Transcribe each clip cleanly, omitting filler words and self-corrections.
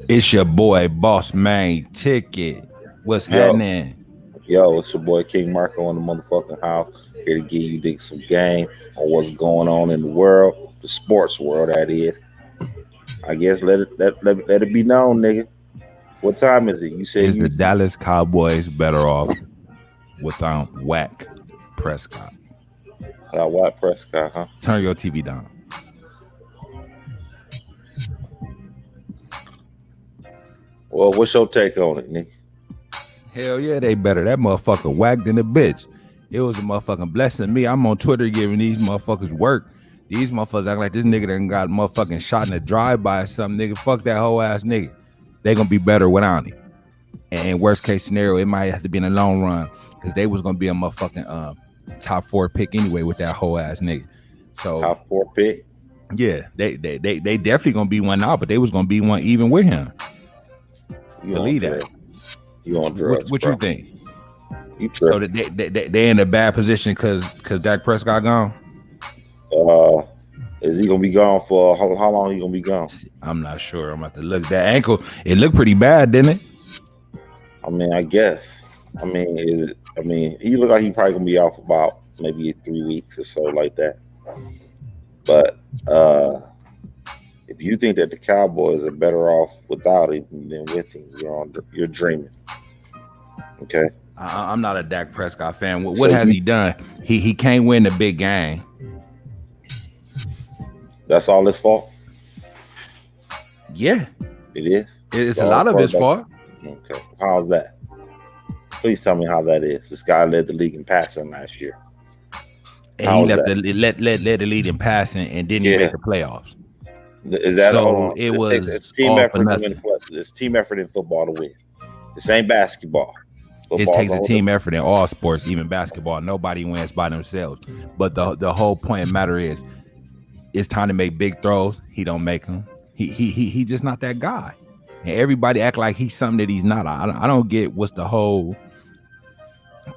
It's your boy, Boss Man Ticket. What's Yo, happening? yo, it's your boy King Marco in the motherfucking house. Here to give you dig some game on what's going on in the world, the sports world that is. I guess let it be known, nigga. What time is it? You said Is the you Dallas Cowboys better off without whack Prescott? White Prescott, huh? Turn your TV down. Well, what's your take on it, nigga? Hell yeah, they better. That motherfucker whacked than a bitch. It was a motherfucking blessing to me. I'm on Twitter giving these motherfuckers work. These motherfuckers act like this nigga done got motherfucking shot in a drive-by or something, nigga. Fuck that whole ass nigga. They gonna be better without him. And worst case scenario, it might have to be in the long run because they was gonna be a motherfucking top 4 pick anyway with that whole ass nigga. So Top 4 pick. yeah, they definitely gonna be one now, but they was gonna be one even with him. You Believe on that. drugs. You on drugs? What bro. you think? You So tripping? they in a bad position because Dak Prescott gone. Is he gonna be gone for how long? He gonna be gone? I'm not sure. I'm about to look. That ankle, it looked pretty bad, didn't it? I mean, I guess. I mean, he look like he probably gonna be off about maybe 3 weeks or so like that. But if you think that the Cowboys are better off without him than with him, you're dreaming. Okay. I'm not a Dak Prescott fan. What So has he done? He can't win the big game. that's all his fault. Yeah, It is. it's a lot of his fault. Okay. How's that? Please tell me how that is. This guy led the league in passing last year. And he led the lead in passing and didn't even make the playoffs. Is that so? It was it's team all effort. for nothing. It's team effort in football to win. This ain't basketball. It takes a team effort in all sports, even basketball. Nobody wins by themselves. But the whole point of matter is, it's time to make big throws. He don't make them. He just not that guy. And everybody act like he's something that he's not. I don't get what's the whole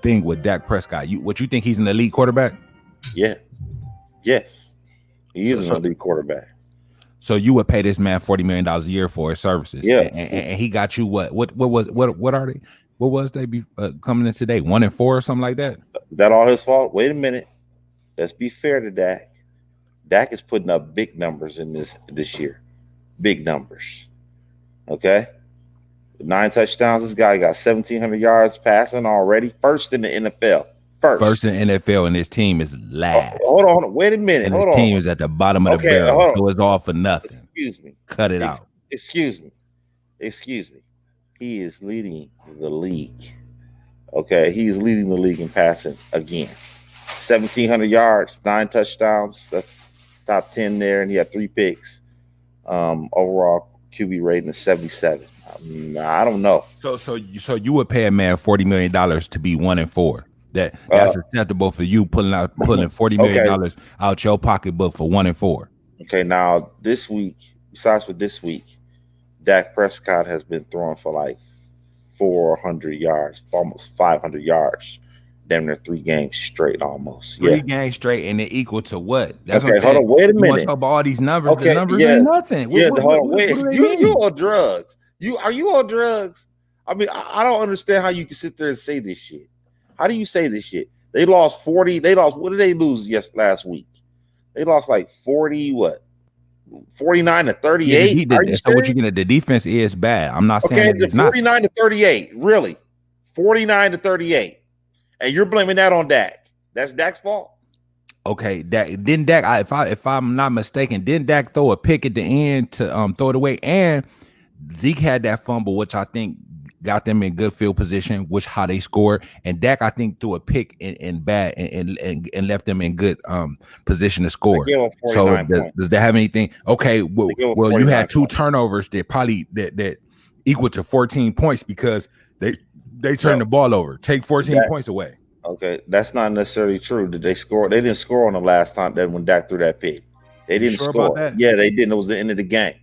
thing with Dak Prescott. What you think he's an elite quarterback? Yeah. Yes. He is an elite quarterback. So you would pay this man $40 million a year for his services. Yeah. And he got you what are they? What was they be coming in today? 1-4 or something like that? That all his fault? Wait a minute. Let's be fair to Dak. Dak is putting up big numbers in this year. Big numbers. Okay? 9 touchdowns. This guy got 1,700 yards passing already. First in the NFL. First in the NFL, and his team is last. Hold on. Wait a minute. And his team is at the bottom of the barrel. So it's all for nothing. Excuse me. Cut it out. Excuse me. He is leading the league. Okay? He is leading the league in passing again. 1,700 yards, 9 touchdowns. That's top 10 there, and he had 3 picks. Overall QB rating is 77. I don't know. So you would pay a man $40 million to be 1-4. That's acceptable for you pulling $40 million out your pocketbook for 1-4. Okay, now this week, besides for this week, Dak Prescott has been throwing for like 400 yards, almost 500 yards. Damn near 3 games straight, almost. 3 games straight, and it equal to what? That's okay, hold on. Wait a minute. You talk about all these numbers. Okay, the numbers ain't nothing. Hold on. Wait. You on drugs? Are you on drugs? I mean, I don't understand how you can sit there and say this shit. How do you say this shit? They lost 40. What did they lose last week? They lost like 40. What? 49 to 38. Yeah, so what you gonna? The defense is bad. I'm not saying it's 49 to 38. Really, 49 to 38. And you're blaming that on Dak. That's Dak's fault. Okay, didn't Dak? If I'm not mistaken, didn't Dak throw a pick at the end to throw it away? And Zeke had that fumble, which I think got them in good field position, which how they scored. And Dak, I think, threw a pick and left them in good position to score. So does that have anything? Okay, well you had 2 turnovers that equal to 14 points because they turned the ball over. Take 14 points away. Okay, that's not necessarily true. Did they score? They didn't score on the last time that when Dak threw that pick. They didn't score. Yeah, they didn't. It was the end of the game.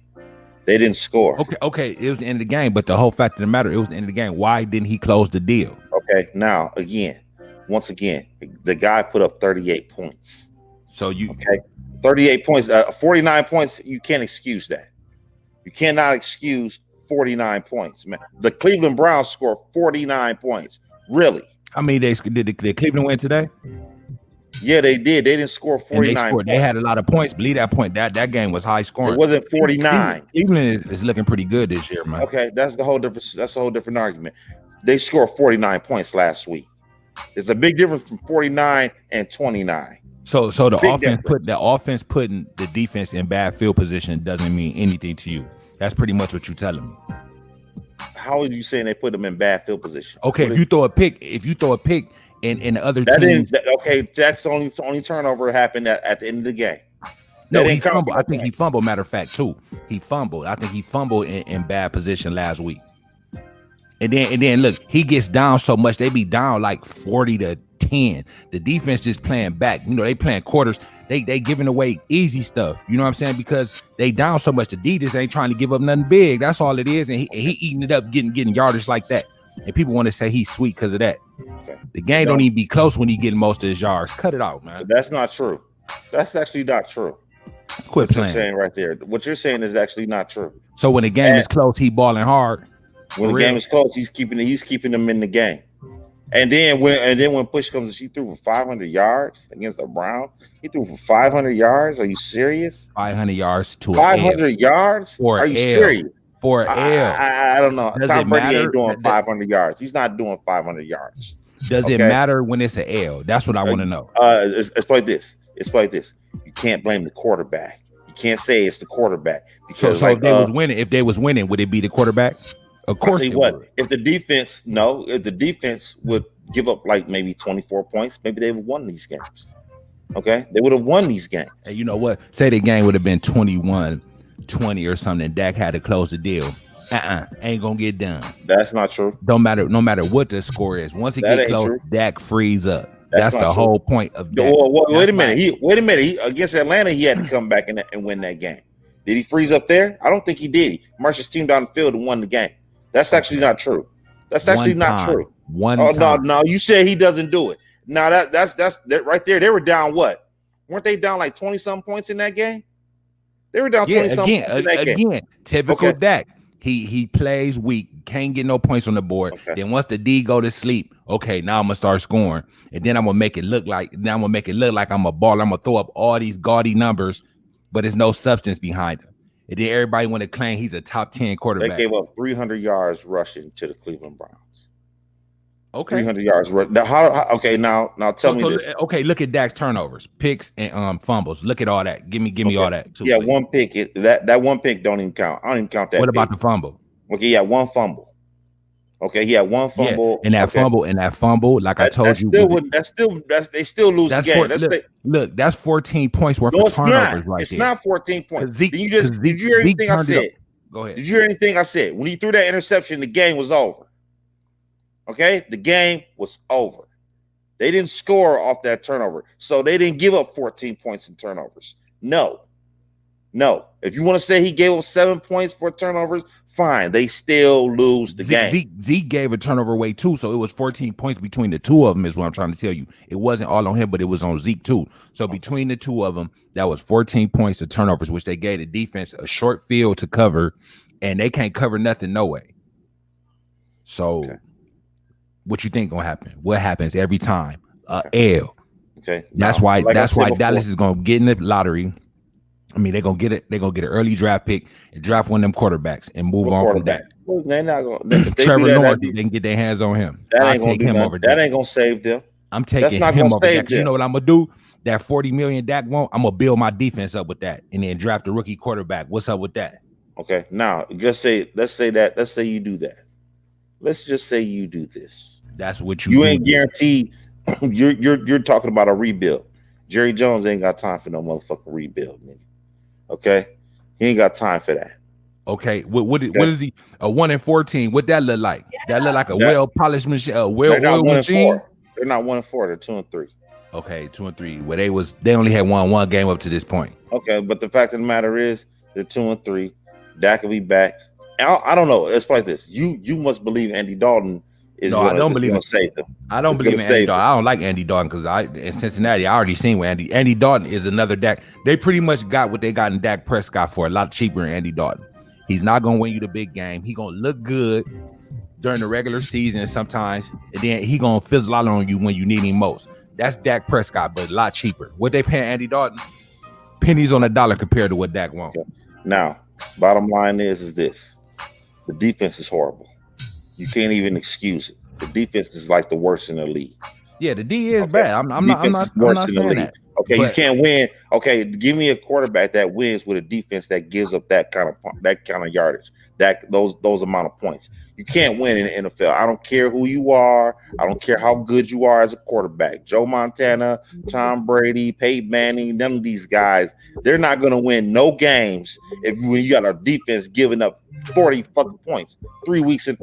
They didn't score. Okay, it was the end of the game. But the whole fact of the matter, it was the end of the game. Why didn't he close the deal? Okay, now once again, the guy put up 38 points. So 38 points, 49 points. You can't excuse that. You cannot excuse 49 points, man. The Cleveland Browns scored 49 points. Really? How many did Cleveland win today? Yeah, they did. They didn't score 49 points. They had a lot of points. Believe that point. That game was high scoring. It wasn't 49. Cleveland is looking pretty good this year, man. Okay, that's a whole different argument. They scored 49 points last week. There's a big difference from 49 and 29. So the offense putting the defense in bad field position doesn't mean anything to you. That's pretty much what you're telling me. How are you saying they put them in bad field position? Okay, if you throw a pick in the other teams, that's the only turnover happened at the end of the game. No, he fumbled. I think he fumbled. Matter of fact, too, he fumbled. I think he fumbled in bad position last week. And then look, he gets down so much, they be down like 40-10. The defense just playing back. You know, they playing quarters. They giving away easy stuff. You know what I'm saying? Because they down so much. The D just ain't trying to give up nothing big. That's all it is. And he eating it up, getting yardage like that. And people want to say he's sweet because of that. Okay. The game don't even be close when he getting most of his yards. Cut it out, man. That's not true. That's actually not true. Quit playing. You're saying right there. What you're saying is actually not true. So when the game is close, he balling hard. When the game is close, he's keeping them in the game. And then when push comes, he threw for 500 yards against the Browns. He threw for 500 yards. Are you serious? 500 yards to 500 yards? Are you serious? For an L. I don't know. Tom Brady ain't doing 500 yards. He's not doing 500 yards. Does it matter when it's an L? That's what I want to know. It's like this. You can't blame the quarterback. You can't say it's the quarterback because so if they was winning, would it be the quarterback? Of course. I'll tell you what, if the defense would give up like maybe 24 points, maybe they would have won these games. Okay, they would have won these games. And you know what? Say the game would have been 21-20 or something, and Dak had to close the deal. Ain't gonna get done. That's not true. No matter what the score is, once it gets close, true. Dak frees up. That's the whole point of Dak. Wait a minute. He against Atlanta, he had to come back and win that game. Did he freeze up there? I don't think he did. He marched his team down the field and won the game. That's actually not true. That's actually not true. No, you said he doesn't do it. Now that's that right there. They were down what? Weren't they down like 20-something points in that game? They were down 20-something points in that game. Again, typical Dak. He plays weak, can't get no points on the board. Okay. Then once the D go to sleep, okay, now I'm gonna start scoring, and then I'm gonna make it look like I'm a baller. I'm gonna throw up all these gaudy numbers, but there's no substance behind them. And then everybody want to claim he's a top 10 quarterback. They gave up 300 yards rushing to the Cleveland Browns. Okay, 300 yards. Now tell me this. Okay, look at Dak's turnovers, picks, and fumbles. Look at all that. Give me all that too. Yeah, please. One pick. That one pick don't even count. I don't even count that. What about the fumble? Okay, yeah, one fumble. Okay, he had one fumble. Yeah, and that fumble, like I told you, they still lose the game. Look, that's 14 points worth of turnovers right it's there. It's not 14 points. Did you hear anything I said? Go ahead. Did you hear anything I said? When he threw that interception, the game was over. Okay, the game was over. They didn't score off that turnover, so they didn't give up 14 points in turnovers. No. If you want to say he gave up 7 points for turnovers, fine. They still lose the game. Zeke gave a turnover away too, so it was 14 points between the two of them. Is what I'm trying to tell you. It wasn't all on him, but it was on Zeke too. So between the two of them, that was 14 points of turnovers, which they gave the defense a short field to cover, and they can't cover nothing no way. So. Okay. What you think gonna happen? What happens every time? L. Okay. That's why Dallas is gonna get in the lottery. I mean, they're gonna get it. They're gonna get an early draft pick and draft one of them quarterbacks and move on from that. Well, they're not gonna. Trevor Lawrence, they can get their hands on him. I'll take him over Dak. That ain't gonna save them. I'm taking him over Dak. You know what I'm gonna do? That $40 million Dak won't. I'm gonna build my defense up with that, and then draft a rookie quarterback. What's up with that? Okay. Now, let's say you do that. Let's just say you do this. That's what you ain't guaranteed. You're talking about a rebuild. Jerry Jones ain't got time for no motherfucking rebuild, nigga. Okay, he ain't got time for that. Okay, what is he? A 1-14. What that look like? Yeah. That look like a well-polished machine. Well-oiled machine. They're not 1-4. They're 2-3. Okay, 2-3. Well, they only had one game up to this point. Okay, but the fact of the matter is they're 2-3. Dak will be back. I don't know. It's like this. You must believe Andy Dalton. I don't believe in Andy Dalton. I don't like Andy Dalton because in Cincinnati, I already seen where Andy Dalton is another Dak. They pretty much got what they got in Dak Prescott for a lot cheaper than Andy Dalton. He's not gonna win you the big game. He gonna look good during the regular season sometimes, and then he gonna fizzle out on you when you need him most. That's Dak Prescott, but a lot cheaper. What they paying Andy Dalton? Pennies on a dollar compared to what Dak wants. Okay. Now, bottom line is this: the defense is horrible. You can't even excuse it. The defense is like the worst in the league. Yeah, the D is bad. I'm not saying that. Okay, you can't win. Okay, give me a quarterback that wins with a defense that gives up that kind of yardage, those amount of points. You can't win in the NFL. I don't care who you are. I don't care how good you are as a quarterback. Joe Montana, Tom Brady, Peyton Manning, none of these guys, they're not going to win no games when you got a defense giving up 40 fucking points 2 weeks in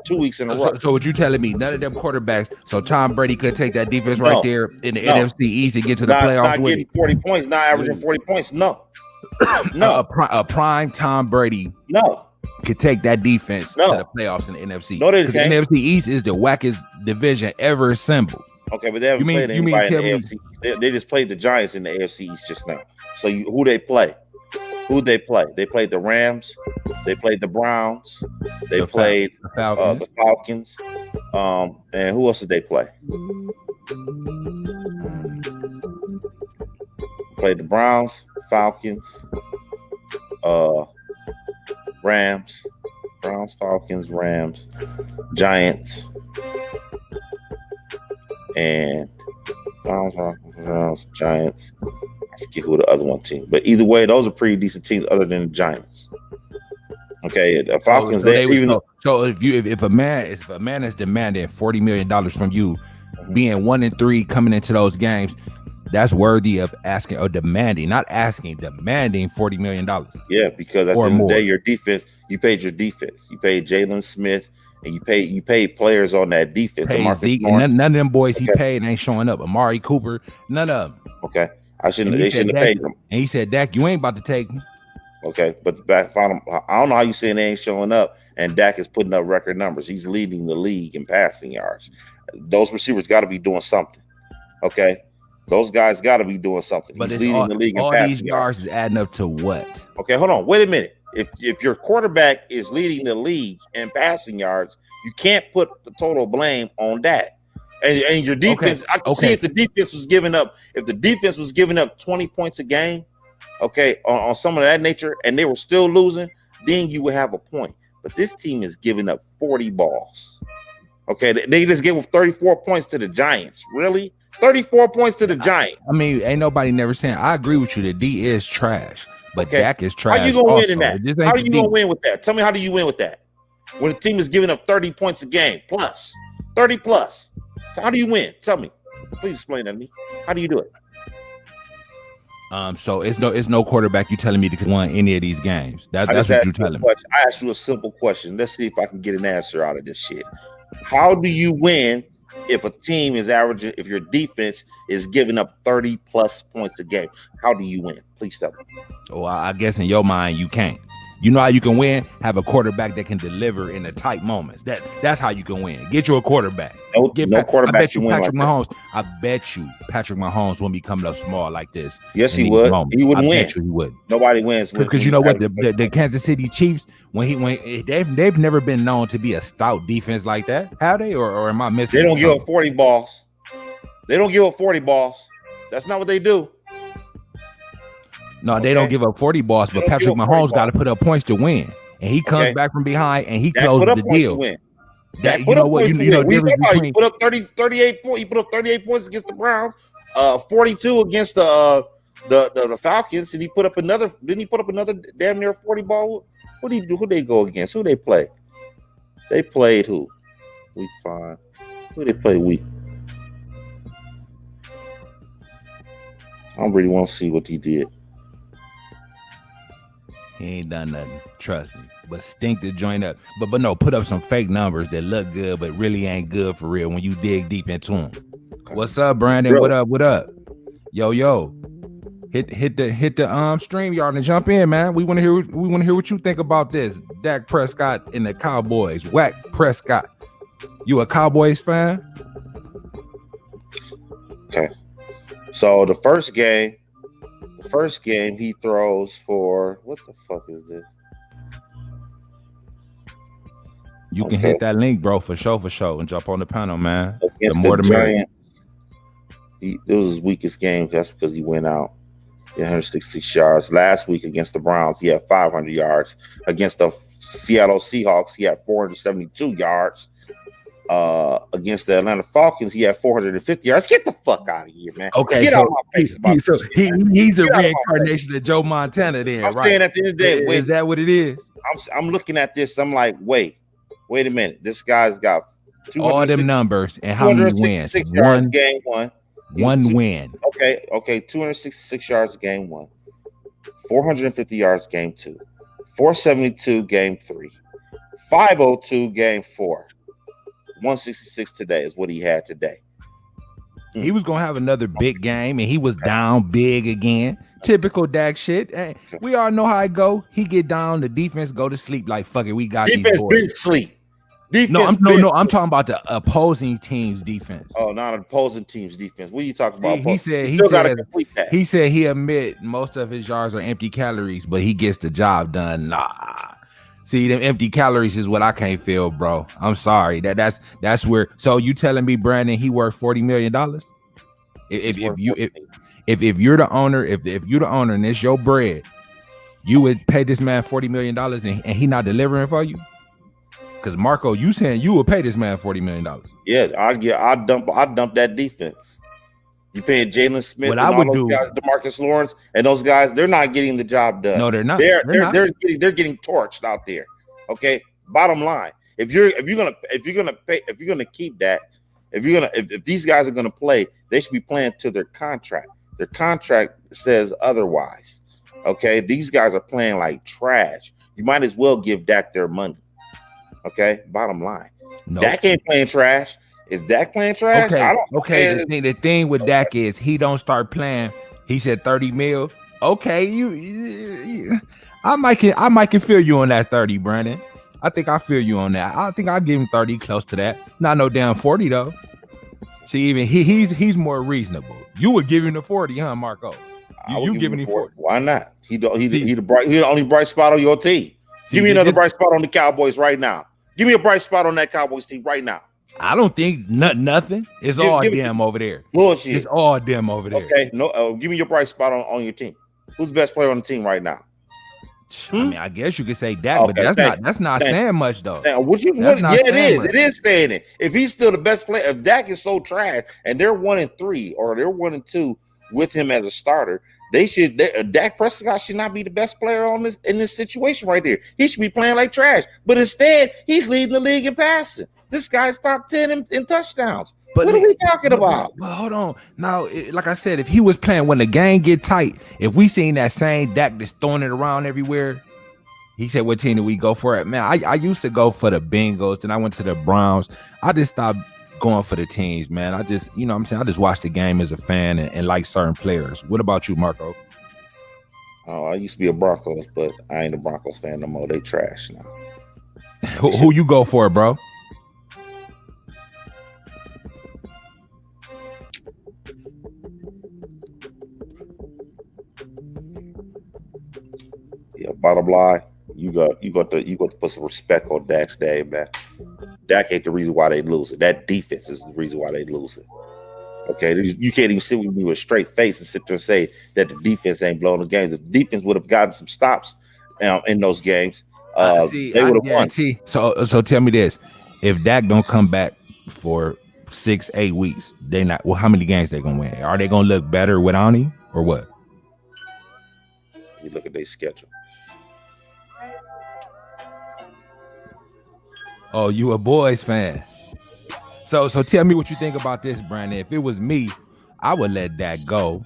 a row. So what you telling me? None of them quarterbacks. So Tom Brady could take that defense right there in the NFC East and get to the playoffs. Not getting 40 points, not averaging 40 points. No. A prime Tom Brady. No. Could take that defense to the playoffs in the NFC. No, they can't. The NFC East is the wackest division ever assembled. Okay, but they haven't played anybody in the AFC. They just played the Giants in the AFC East just now. So who they play? Who'd they play? They played the Rams. They played the Browns. They played the Falcons. And who else did they play? Played the Browns, Falcons, Rams, Falcons, Rams, Giants, and Browns, Giants. I forget who the other one team, but either way, those are pretty decent teams other than the Giants. Okay, the Falcons. So if a man is demanding $40 million from you, being 1-3 coming into those games, that's worthy of asking or demanding, not asking, demanding $40 million. Yeah, because at the end of the day, your defense, you paid your defense. You paid Jalen Smith, and you paid players on that defense. Paid Zeke, and none of them boys he paid ain't showing up. Amari Cooper, none of them. Okay, they shouldn't have paid them. And he said, Dak, you ain't about to take me. Okay, but I don't know how you saying they ain't showing up, and Dak is putting up record numbers. He's leading the league in passing yards. Those receivers got to be doing something. Okay. Those guys got to be doing something. But he's leading the league in passing yards. All these yards is adding up to what? Okay, hold on. Wait a minute. If your quarterback is leading the league in passing yards, you can't put the total blame on that. And your defense, I can see if the defense was giving up 20 points a game, okay, on some of that nature, and they were still losing, then you would have a point. But this team is giving up 40 balls. Okay, they just gave 34 points to the Giants. Really? 34 points to the Giants. I mean, ain't nobody never saying. I agree with you. The D is trash, but Dak is trash. How you gonna win in that? How are you gonna win with that? Tell me, how do you win with that? When the team is giving up 30 points a game, 30 plus. So how do you win? Tell me. Please explain that to me. How do you do it? So it's no quarterback you telling me to win any of these games. That's what you telling me. I asked you a simple question. Let's see if I can get an answer out of this shit. How do you win if a team is averaging, if your defense is giving up 30 plus points a game? How do you win? Please tell me. Well, I guess in your mind you can't. You know how you can win? Have a quarterback that can deliver in the tight moments. That's how you can win. Get you a quarterback. No quarterback. I bet you Patrick Mahomes. I bet you Patrick Mahomes won't be coming up small like this. Yes, he would. He wouldn't win. Bet you he would. Nobody wins because you know what? The Kansas City Chiefs, they've never been known to be a stout defense like that. Have they? Or am I missing? They don't give up 40 balls. They don't give up 40 balls. That's not what they do. No, they don't give up 40 balls, but Patrick Mahomes got to put up points to win, and he comes back from behind and he closes the deal. That you know what? You know he put up 38 points. He put up 38 points against the Browns, 42 against the Falcons, and he put up another. Didn't he put up another damn near 40 ball? What did he do? Who they go against? Who they play? They played who? Week 5. Who they play week? I don't really want to see what he did. He ain't done nothing, trust me. But stink the joint up. But no, put up some fake numbers that look good, but really ain't good for real when you dig deep into them. What's up, Brandon? Really? What up? Yo. Hit the stream yard and jump in, man. We want to hear what you think about this. Dak Prescott and the Cowboys. Whack Prescott. You a Cowboys fan? Okay. So the first game he throws for, what the fuck is this? You can hit that link, bro, for sure, and jump on the panel, man. Against the Giants, it was his weakest game. That's because he went out. 166 yards. Last week against the Browns, he had 500 yards. Against the Seattle Seahawks, he had 472 yards. Against the Atlanta Falcons, he had 450 yards. Get the fuck out of here, man. Okay, get out of my face. He's a reincarnation of Joe Montana. Then I'm saying at the end of the day, is that what it is? I'm looking at this. I'm like, wait a minute. This guy's got all them numbers and how many wins? Yards game one. One win. Okay. 266 yards game one. 450 yards game two. 472 game three. 502 game four. 166 today is what he had today. He was gonna have another big game, and he was down big again. Typical Dak shit. We all know how it go. He get down, the defense go to sleep. Like fuck it, we got defense these boys. Been sleep. Defense I'm talking about the opposing team's defense. Oh, not opposing team's defense. What are you talking about? He said he said he admit most of his yards are empty calories, but he gets the job done. Nah. See, them empty calories is what I can't feel, bro. I'm sorry. That's where. So you telling me, Brandon, he worth $40 million? If you're the owner, if you're the owner and it's your bread, you would pay this man $40 million and he not delivering for you? Because Marco, you saying you would pay this man $40 million? Yeah, I dump that defense. You paying Jalen Smith what and I would all those do, guys, DeMarcus Lawrence, and those guys, they're not getting the job done. No, they're not. They're getting torched out there. Okay. Bottom line, if these guys are gonna play, they should be playing to their contract. Their contract says otherwise. Okay, these guys are playing like trash. You might as well give Dak their money. Okay, bottom line. Nope. Dak ain't playing trash. Is Dak playing trash? Okay. The thing with Dak is he don't start playing. He said 30 mil. Okay, I might can feel you on that 30, Brandon. I think I feel you on that. I think I'll give him 30, close to that. Not no damn 40 though. See, even he's more reasonable. You would give him the 40, huh, Marco? You giving him 40? Why not? He the only bright spot on your team. Give me another bright spot on the Cowboys right now. Give me a bright spot on that Cowboys team right now. I don't think nothing. It's all them over there. Bullshit. It's all them over there. Okay, no. Give me your bright spot on your team. Who's the best player on the team right now? I mean, I guess you could say Dak, but that's not saying much though. It is. It is saying it. If he's still the best player, if Dak is so trash and they're 1-3 or they're 1-2 with him as a starter, Dak Prescott should not be the best player in this situation right there. He should be playing like trash. But instead, he's leading the league in passing. This guy's top 10 in touchdowns. But what are we talking about? Well, hold on. Now, like I said, if he was playing when the game get tight, if we seen that same Dak just throwing it around everywhere, he said, what team do we go for it? Man, I used to go for the Bengals, and I went to the Browns. I just stopped going for the teams, man. I just, you know what I'm saying? I just watch the game as a fan and like certain players. What about you, Marco? Oh, I used to be a Broncos, but I ain't a Broncos fan no more. They trash now. Who you go for, bro? Yeah, bottom line, you got to put some respect on Dak's name, man. Dak ain't the reason why they lose it. That defense is the reason why they lose it. Okay, you can't even sit with me with a straight face and sit there and say that the defense ain't blowing the games. If the defense would have gotten some stops in those games, they would have won. So tell me this: if Dak don't come back for 6-8 weeks, they not. Well, how many games they gonna win? Are they gonna look better without him or what? You look at their schedule. Oh, you a boys fan? So tell me what you think about this, Brandon. If it was me, I would let that go.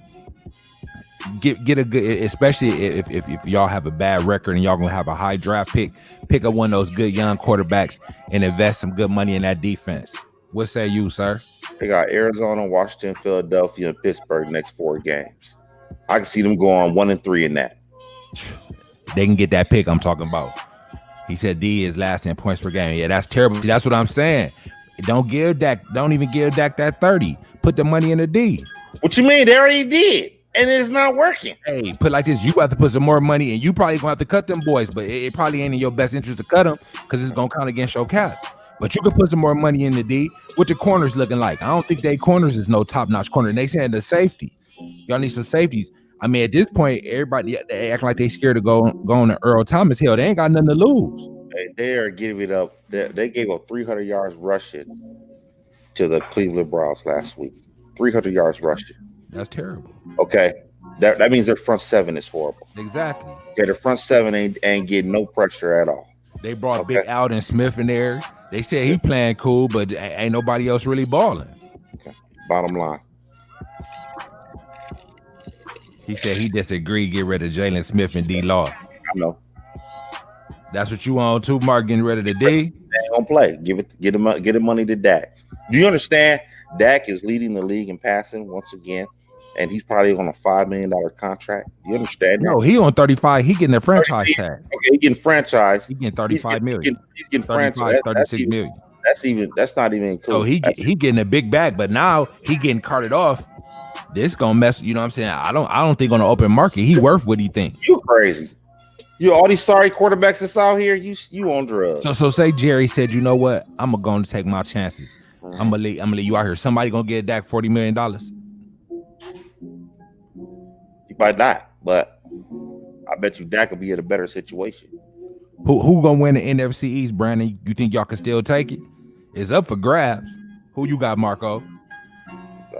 Get a good, especially if y'all have a bad record and y'all gonna have a high draft pick. Pick up one of those good young quarterbacks and invest some good money in that defense. What say you, sir? They got Arizona, Washington, Philadelphia, and Pittsburgh next 4 games. I can see them going 1-3 in that. They can get that pick I'm talking about. He said D is last in points per game. Yeah, that's terrible. That's what I'm saying. Don't even give Dak that 30. Put the money in the D. What you mean? They already did. and it's not working. Hey, put like this: you have to put some more money, and you probably gonna have to cut them boys, but it probably ain't in your best interest to cut them because it's gonna count against your cap. But you can put some more money in the D. What the corners looking like? I don't think they corners is no top notch corner. They saying the safety. Y'all need some safeties. I mean, at this point, everybody they act like they scared to go on to Earl Thomas. Hell, they ain't got nothing to lose. They are giving it up. They gave up 300 yards rushing to the Cleveland Browns last week. 300 yards rushing. That's terrible. Okay, that means their front seven is horrible. Exactly. Okay, the front seven ain't getting no pressure at all. They brought Big Alden Smith in there. They said he playing cool, but ain't nobody else really balling. Okay. Bottom line. He said he disagreed, get rid of Jalen Smith and D Law. I know. That's what you on too, Mark, getting rid of the D? They ain't gonna play. Get him money to Dak. Do you understand? Dak is leading the league in passing once again, and he's probably on a $5 million contract. Do you understand that? No, he on 35. He getting a franchise tag. Okay, he getting franchise. He getting 35 million. He's getting franchise. 36 million. That's not even included. So he getting a big bag, but now he getting carted off. This gonna mess. You know what I'm saying? I don't think on the open market he worth what he think. You crazy. You all these sorry quarterbacks that's out here. You on drugs. So say Jerry said, you know what? I'm gonna take my chances. I'm gonna let you out here. Somebody gonna get Dak $40 million. He might not, but I bet you Dak will be in a better situation. Who gonna win the NFC East, Brandon? You think y'all can still take it? It's up for grabs. Who you got, Marco?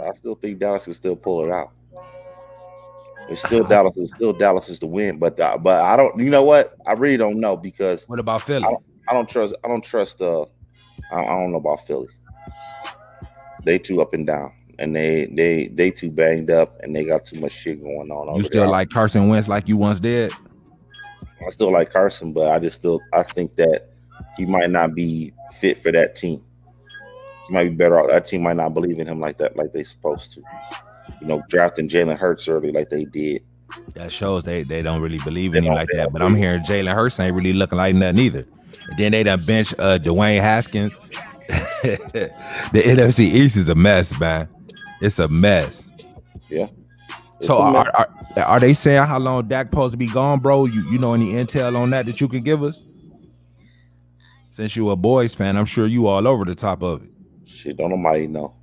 I still think Dallas can still pull it out. It's still Dallas. It's still Dallas is the win, but I don't. You know what? I really don't know because. What about Philly? I don't trust. I don't know about Philly. They too up and down, and they too banged up, and they got too much shit going on. You still like Carson Wentz like you once did? I still like Carson, but I think that he might not be fit for that team. He might be better off. That team might not believe in him like that, like they supposed to. You know, drafting Jalen Hurts early like they did. That shows they don't really believe in him like that. But I'm hearing Jalen Hurts ain't really looking like nothing either. And then they done bench Dwayne Haskins. The NFC East is a mess, man. It's a mess. Yeah. So are they saying how long Dak supposed to be gone, bro? You know any intel on that you can give us? Since you a boys fan, I'm sure you all over the top of it. Shit, don't nobody know.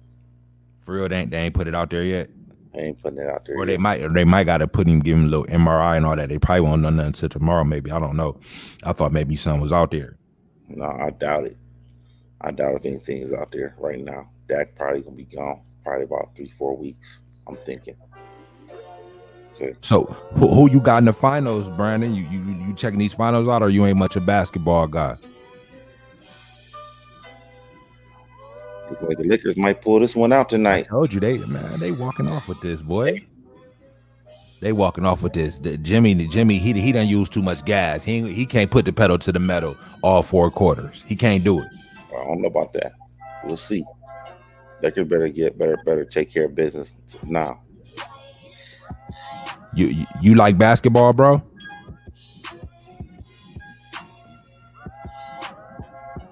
For real, they ain't put it out there yet. They ain't putting it out there. Or yet. they might gotta give him a little MRI and all that. They probably won't know nothing until tomorrow, maybe. I don't know. I thought maybe something was out there. No, I doubt it. I doubt if anything is out there right now. Dak probably gonna be gone probably about 3-4 weeks. I'm thinking. Okay. So who you got in the finals, Brandon? You checking these finals out, or you ain't much a basketball guy? The Lakers might pull this one out tonight. I told you they walking off with this, boy. They walking off with this. Jimmy, he done used too much gas. He can't put the pedal to the metal all 4 quarters. He can't do it. I don't know about that. We'll see. Lakers better take care of business now. You like basketball, bro?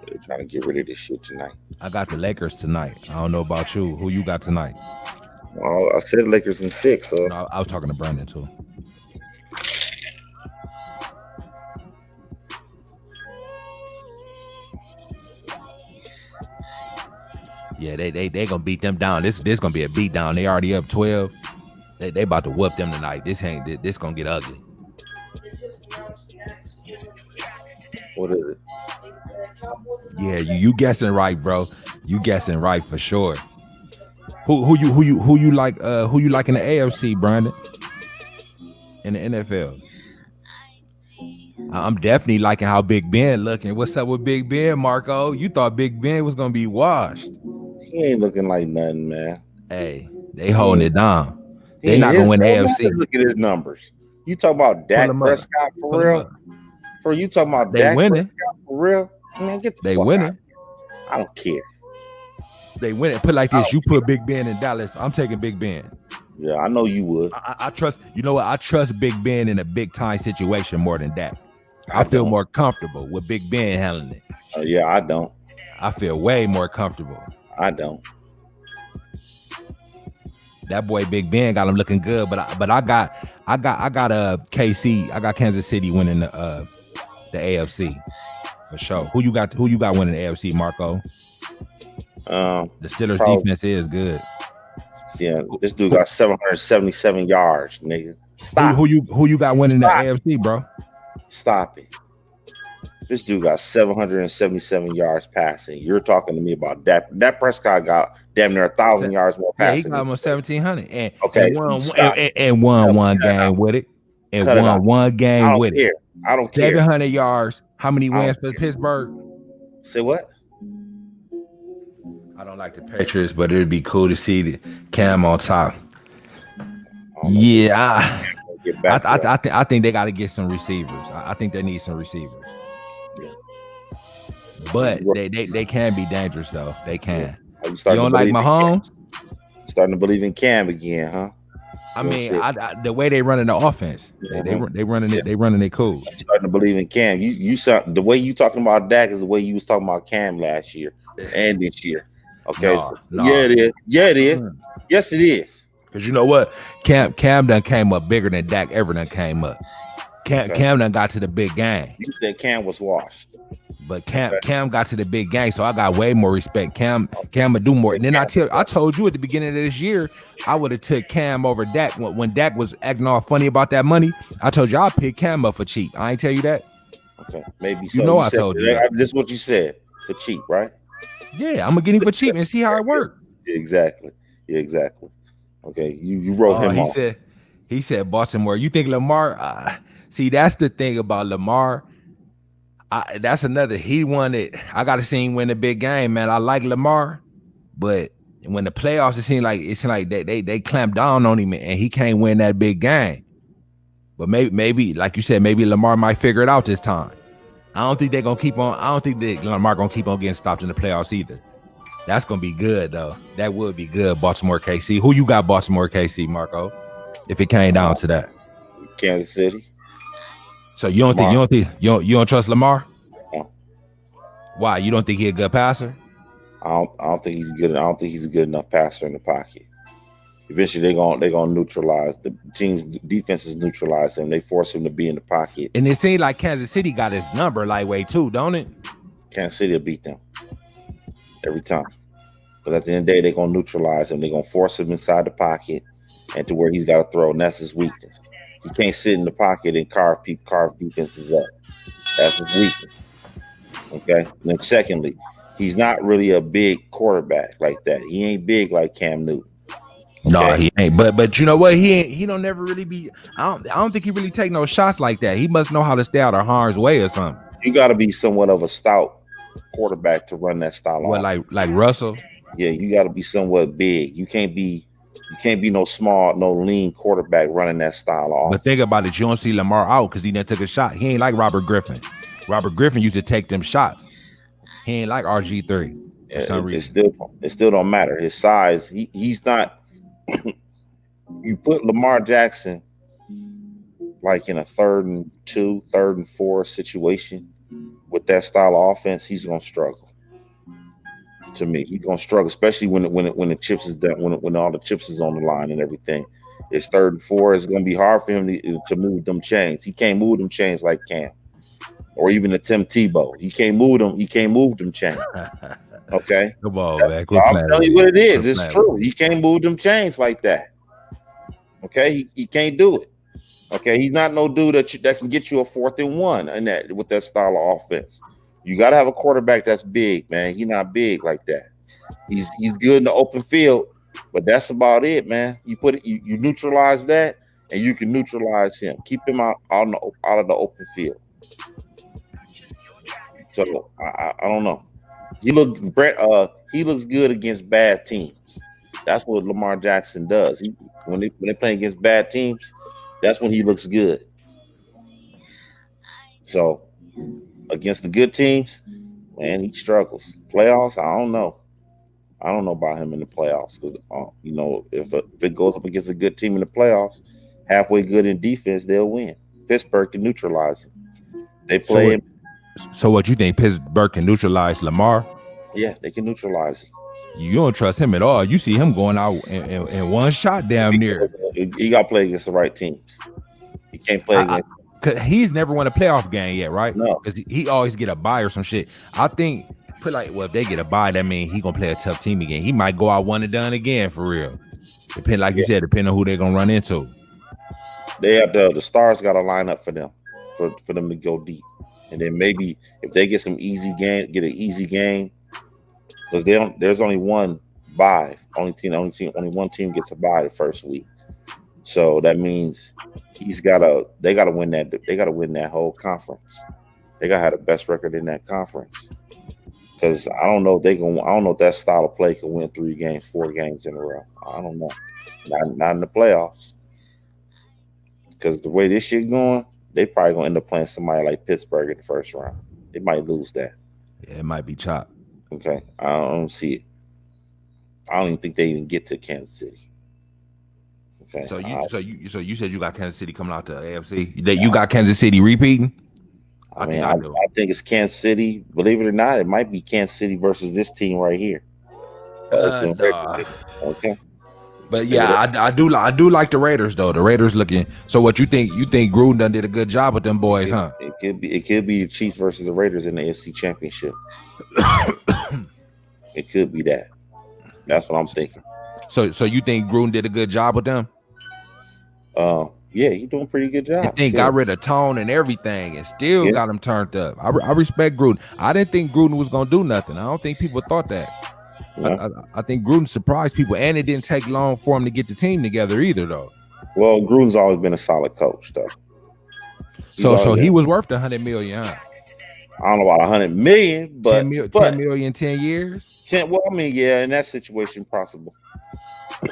They're trying to get rid of this shit tonight. I got the Lakers tonight. I don't know about you. Who you got tonight? Well, I said Lakers in 6. So. No, I was talking to Brandon too. Yeah, they gonna beat them down. This gonna be a beat down. They already up 12. They about to whoop them tonight. This gonna get ugly. What is it? Yeah, you guessing right, bro. You guessing right for sure. Who you like? Who you like in the AFC, Brandon? In the NFL, I'm definitely liking how Big Ben looking. What's up with Big Ben, Marco? You thought Big Ben was gonna be washed? He ain't looking like nothing, man. Hey, they holding it down. They not gonna win the AFC. Look at his numbers. You talking about Dak Prescott for real? For you talking about Dak winning Prescott for real? Man, get the they fuck winning. out. I don't care. They winning. Put like this: you put Big Ben in Dallas. I'm taking Big Ben. Yeah, I know you would. I trust. You know what? I trust Big Ben in a big time situation more than Dak. I feel more comfortable with Big Ben handling it. Yeah, I don't. I feel way more comfortable. I don't. That boy Big Ben got him looking good, but I got KC. I got Kansas City winning the AFC for sure. Who you got winning the AFC, Marco? The Steelers defense is good. Yeah, this dude got 777 yards, nigga. Stop. Who you got winning the AFC, bro? Stop it. This dude got 777 yards passing. You're talking to me about that. That Prescott got damn near 1,000 yards more passing. Yeah, he got almost 1,700 and won one game with it. And won one game with it. I don't care. 700 yards. How many wins for Pittsburgh? Say what? I don't like the Patriots, but it'd be cool to see the Cam on top. Yeah, I think they got to get some receivers. I think they need some receivers. Yeah. But they can be dangerous though. They can. Yeah. You don't like Mahomes? Starting to believe in Cam again, huh? I mean, the way they running the offense, they running it. They running it cool. I'm starting to believe in Cam. You the way you talking about Dak is the way you was talking about Cam last year and this year. Okay, yeah, it is. Yeah, it is. Yes, it is. Because you know what, Cam done came up bigger than Dak ever done came up. Cam done got to the big game. You said Cam was washed. But Cam got to the big game, so I got way more respect. Cam would do more. And then I told you at the beginning of this year, I would have took Cam over Dak when Dak was acting all funny about that money. I told you I'll pick Cam up for cheap. I ain't tell you that. Okay, maybe so. You know I told you that. This is what you said, for cheap, right? Yeah, I'm gonna get him for cheap and see how it works. Exactly. Yeah, exactly. Okay, you wrote him off. He said Baltimore. You think Lamar? See, that's the thing about Lamar. That's another. He wanted. I got to see him win a big game, man. I like Lamar, but when the playoffs, it seemed like they clamped down on him and he can't win that big game. But maybe like you said, maybe Lamar might figure it out this time. I don't think they're gonna keep on. I don't think that Lamar gonna keep on getting stopped in the playoffs either. That's gonna be good though. That would be good. Baltimore, KC. Who you got? Baltimore, KC, Marco. If it came down to that, Kansas City. So you don't trust Lamar? No. Why? You don't think he's a good passer? I don't think he's good. I don't think he's a good enough passer in the pocket. Eventually, they're gonna neutralize the team's defenses. Neutralize him. They force him to be in the pocket. And it seems like Kansas City got his number lightweight too, don't it? Kansas City will beat them every time. But at the end of the day, they're gonna neutralize him. They're gonna force him inside the pocket and to where he's got to throw, and that's his weakness. He can't sit in the pocket and carve defenses up. That's his weakness. Okay. And then secondly, he's not really a big quarterback like that. He ain't big like Cam Newton. Okay? No, he ain't. But you know what? He don't never really be. I don't think he really take no shots like that. He must know how to stay out of harm's way or something. You got to be somewhat of a stout quarterback to run that style. What, like Russell? Yeah, you got to be somewhat big. You can't be no small, no lean quarterback running that style off. But think about it, you don't see Lamar out because he never took a shot. He ain't like Robert Griffin. Robert Griffin used to take them shots. He ain't like RG3 for some reason. It still don't matter. His size, he's not. You put Lamar Jackson like in a 3rd and 2, 3rd and 4 situation with that style of offense, he's gonna struggle. To me, he's gonna struggle, especially when the chips is done, when all the chips is on the line and everything. It's 3rd and 4. It's gonna be hard for him to move them chains. He can't move them chains like Cam, or even a Tim Tebow. He can't move them. He can't move them chains. Okay, come on, man. I'm telling you what it is. It's true. He can't move them chains like that. Okay, he can't do it. Okay, he's not no dude that can get you a 4th and 1 and that with that style of offense. You got to have a quarterback that's big, man. He's not big like that. He's good in the open field, but that's about it, man. You neutralize that, and you can neutralize him. Keep him out of the open field. So I don't know. He looks good against bad teams. That's what Lamar Jackson does. When they play against bad teams, that's when he looks good. So against the good teams, man, he struggles. Playoffs, I don't know. I don't know about him in the playoffs because if it goes up against a good team in the playoffs, halfway good in defense, they'll win. Pittsburgh can neutralize him. They play him. So what you think? Pittsburgh can neutralize Lamar? Yeah, they can neutralize him. You don't trust him at all. You see him going out in one shot damn near. He got to play against the right teams. He can't play against. Cause he's never won a playoff game yet, right? No. Because he always get a bye or some shit. I think if they get a bye, that means he gonna play a tough team again. He might go out one and done again for real. Like you said, depending on who they're gonna run into. They have the stars got to line up for them, for them to go deep, and then maybe if they get an easy game, because there's only one bye. Only one team gets a bye the first week. So that means they gotta win that. They gotta win that whole conference. They gotta have the best record in that conference. Because I don't know if that style of play can win 4 games in a row. I don't know. Not in the playoffs. Because the way this shit going, they probably gonna end up playing somebody like Pittsburgh in the first round. They might lose that. Yeah, it might be chopped. Okay, I don't see it. I don't even think they even get to Kansas City. Okay. So you said you got Kansas City coming out to AFC. That you got Kansas City repeating. I think it's Kansas City. Believe it or not, it might be Kansas City versus this team right here. Okay. But yeah, I do like the Raiders though. The Raiders looking. So what you think? You think Gruden done did a good job with them boys, huh? It could be the Chiefs versus the Raiders in the AFC Championship. It could be that. That's what I'm thinking. So you think Gruden did a good job with them? Yeah, he's doing a pretty good job. I think got rid of tone and everything and still got him turned up. I respect Gruden. I didn't think Gruden was gonna do nothing. I don't think people thought that. Yeah. I think Gruden surprised people, and it didn't take long for him to get the team together either, though. Well, Gruden's always been a solid coach, though. So he was worth $100 million, huh? I don't know about $100 million, but 10 million, 10 years. Well, I mean, yeah, in that situation, possible.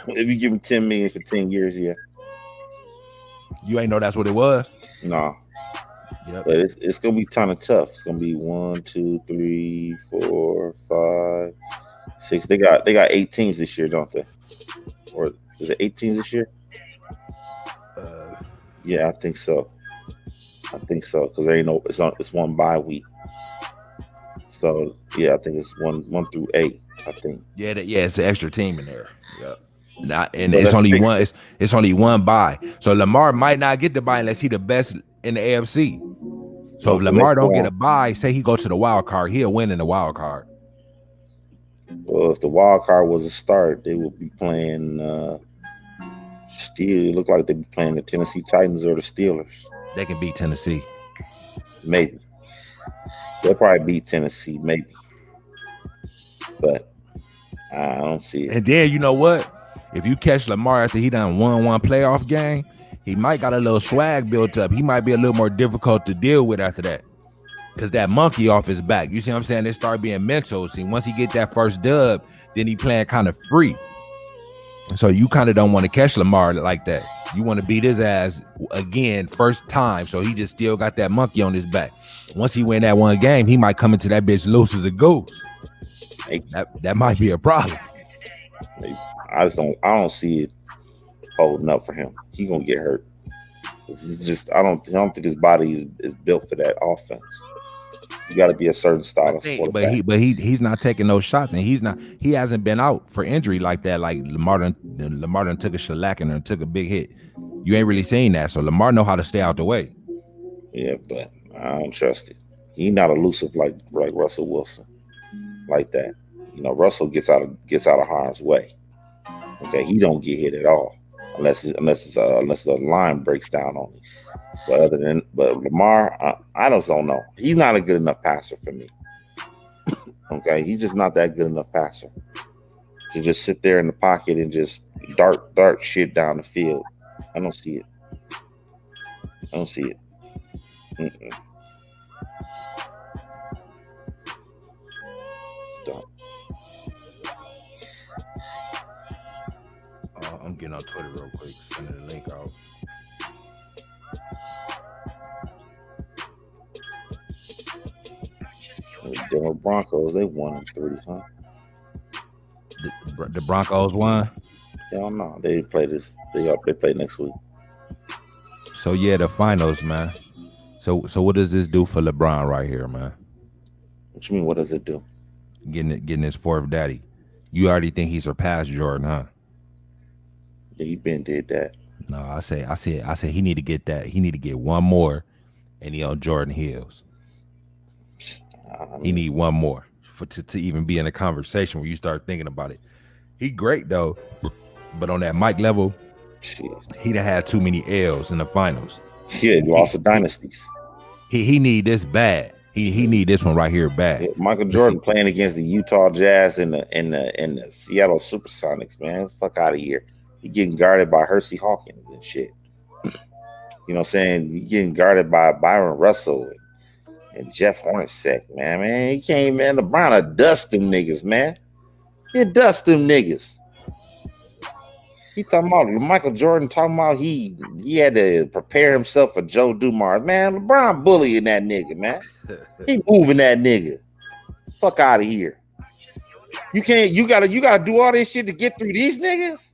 If you give him 10 million for 10 years, yeah. You ain't know that's what it was? No. Yep. But it's gonna be kind of tough. It's gonna be 1, 2, 3, 4, 5, 6. They got 8 teams this year, don't they? Or is it 8 teams this year? Yeah, I think so. Because there ain't no. It's one bye week. So yeah, I think it's 1 through 8. I think. Yeah, it's an extra team in there. Yep. It's only one. It's only one bye. So Lamar might not get the bye unless he's the best in the AFC. So if Lamar don't get a bye, say he go to the wild card, he'll win in the wild card. Well, if the wild card was a start, they would be playing. Still, it look like they'd be playing the Tennessee Titans or the Steelers. They can beat Tennessee. Maybe. They'll probably beat Tennessee, maybe. But I don't see it. And then you know what? If you catch Lamar after he done won one playoff game, he might got a little swag built up. He might be a little more difficult to deal with after that. Because that monkey off his back. You see what I'm saying? They start being mental. See, once he get that first dub, then he playing kind of free. So you kind of don't want to catch Lamar like that. You want to beat his ass again first time. So he just still got that monkey on his back. Once he win that one game, he might come into that bitch loose as a goose. That might be a problem. I don't see it holding up for him. He gonna get hurt. It's just I don't think his body is built for that offense. You got to be a certain style. But he's not taking those shots, and he hasn't been out for injury like that. Like Lamar done took a shellacking and took a big hit. You ain't really seen that, so Lamar know how to stay out the way. Yeah, but I don't trust it. He's not elusive like Russell Wilson, like that. You know, Russell gets out of harm's way. Okay, he don't get hit at all unless the line breaks down on him. But Lamar, I just don't know. He's not a good enough passer for me. Okay, he's just not that good enough passer to just sit there in the pocket and just dart shit down the field. I don't see it. Mm-mm. Don't. I'm getting on Twitter real quick, sending the link out. The Denver Broncos, they 1-3, huh? The Broncos won? Hell no, they didn't play this. They play next week. So yeah, the finals, man. So what does this do for LeBron right here, man? What you mean? What does it do? Getting his fourth daddy. You already think he surpassed Jordan, huh? Yeah, he been did that. No, I said he need to get that. He need to get one more, and he on Jordan heels. He need one more to even be in a conversation where you start thinking about it. He great though, but on that mic level, he done had too many L's in the finals. Yeah, lost the dynasties. He need this bad. He need this one right here bad. Yeah, Michael Jordan playing against the Utah Jazz and the Seattle Supersonics, man. Fuck out of here. He getting guarded by Hersey Hawkins and shit. You know what I'm saying? He getting guarded by Byron Russell and Jeff Hornacek, man. Man, he can't, man. LeBron will dust them niggas, man. He dust them niggas. He talking about Michael Jordan talking about he had to prepare himself for Joe Dumars. Man, LeBron bullying that nigga, man. He moving that nigga. Fuck out of here. You gotta do all this shit to get through these niggas.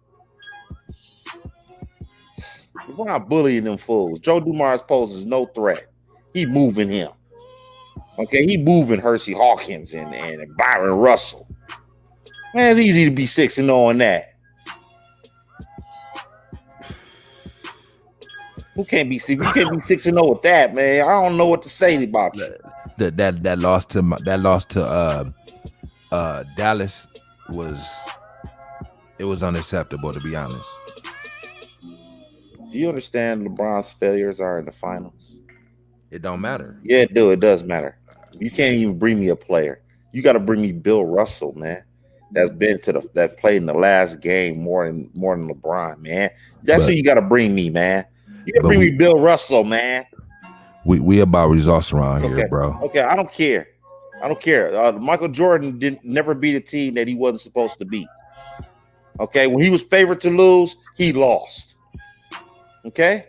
LeBron bullying them fools. Joe Dumars poses no threat. He moving him. Okay, he moving Hersey Hawkins and Byron Russell. Man, it's easy to be 6-0 on that. You can't be 6-0 with that, man. I don't know what to say about you. That loss to Dallas was unacceptable, to be honest. Do you understand LeBron's failures are in the finals? It don't matter. Yeah, it does matter. You can't even bring me a player. You got to bring me Bill Russell, man. That's been that played in the last game more than LeBron, man. That's who you got to bring me, man. You got to bring me Bill Russell, man. We about results around here, bro. Okay, I don't care. Michael Jordan never beat a team that he wasn't supposed to beat. Okay, when he was favored to lose, he lost. Okay,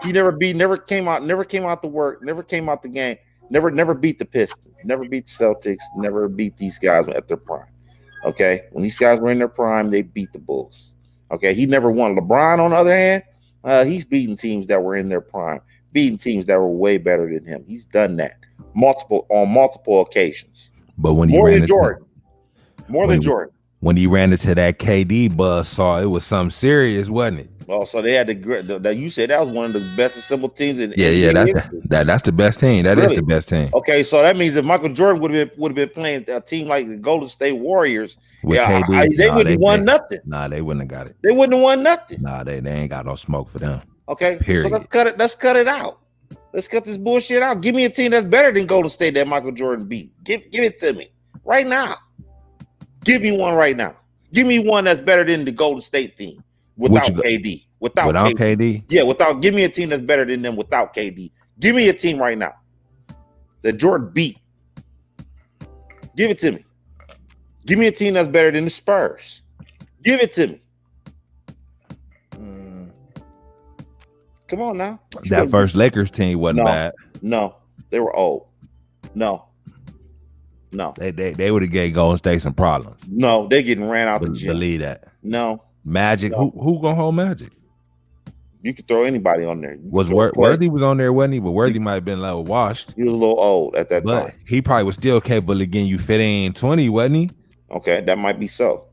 he never came out to work, never came out the game, never beat the Pistons, never beat the Celtics, never beat these guys at their prime. Okay, when these guys were in their prime, they beat the Bulls. Okay, he never won. LeBron, on the other hand, he's beating teams that were in their prime, beating teams that were way better than him. He's done that on multiple occasions. But when more than Jordan, when he ran into that KD buzzsaw, it was something serious, wasn't it? Oh, so they had you said that was one of the best assembled teams in that's the best team. That is the best team. Okay, so that means if Michael Jordan would have been playing a team like the Golden State Warriors, KD, they wouldn't have won nothing. Nah, they wouldn't have got it. They wouldn't have won nothing. Nah, they ain't got no smoke for them. Okay, period. So let's cut it out. Let's cut this bullshit out. Give me a team that's better than Golden State that Michael Jordan beat. Give it to me right now. Give me one right now. Give me one that's better than the Golden State team without KD. Without KD? Yeah, give me a team that's better than them without KD. Give me a team right now that Jordan beat. Give it to me. Give me a team that's better than the Spurs. Give it to me. Come on now. That first Lakers team wasn't bad. No, they were old. No. They would have gave Golden State some problems. No, they getting ran out the gym. Believe that. No. Magic. No. Who gonna hold Magic? You could throw anybody on there. Worthy was on there, wasn't he? But Worthy might have been a little washed. He was a little old at that time. He probably was still capable of getting you 15, 20, wasn't he? Okay, that might be so.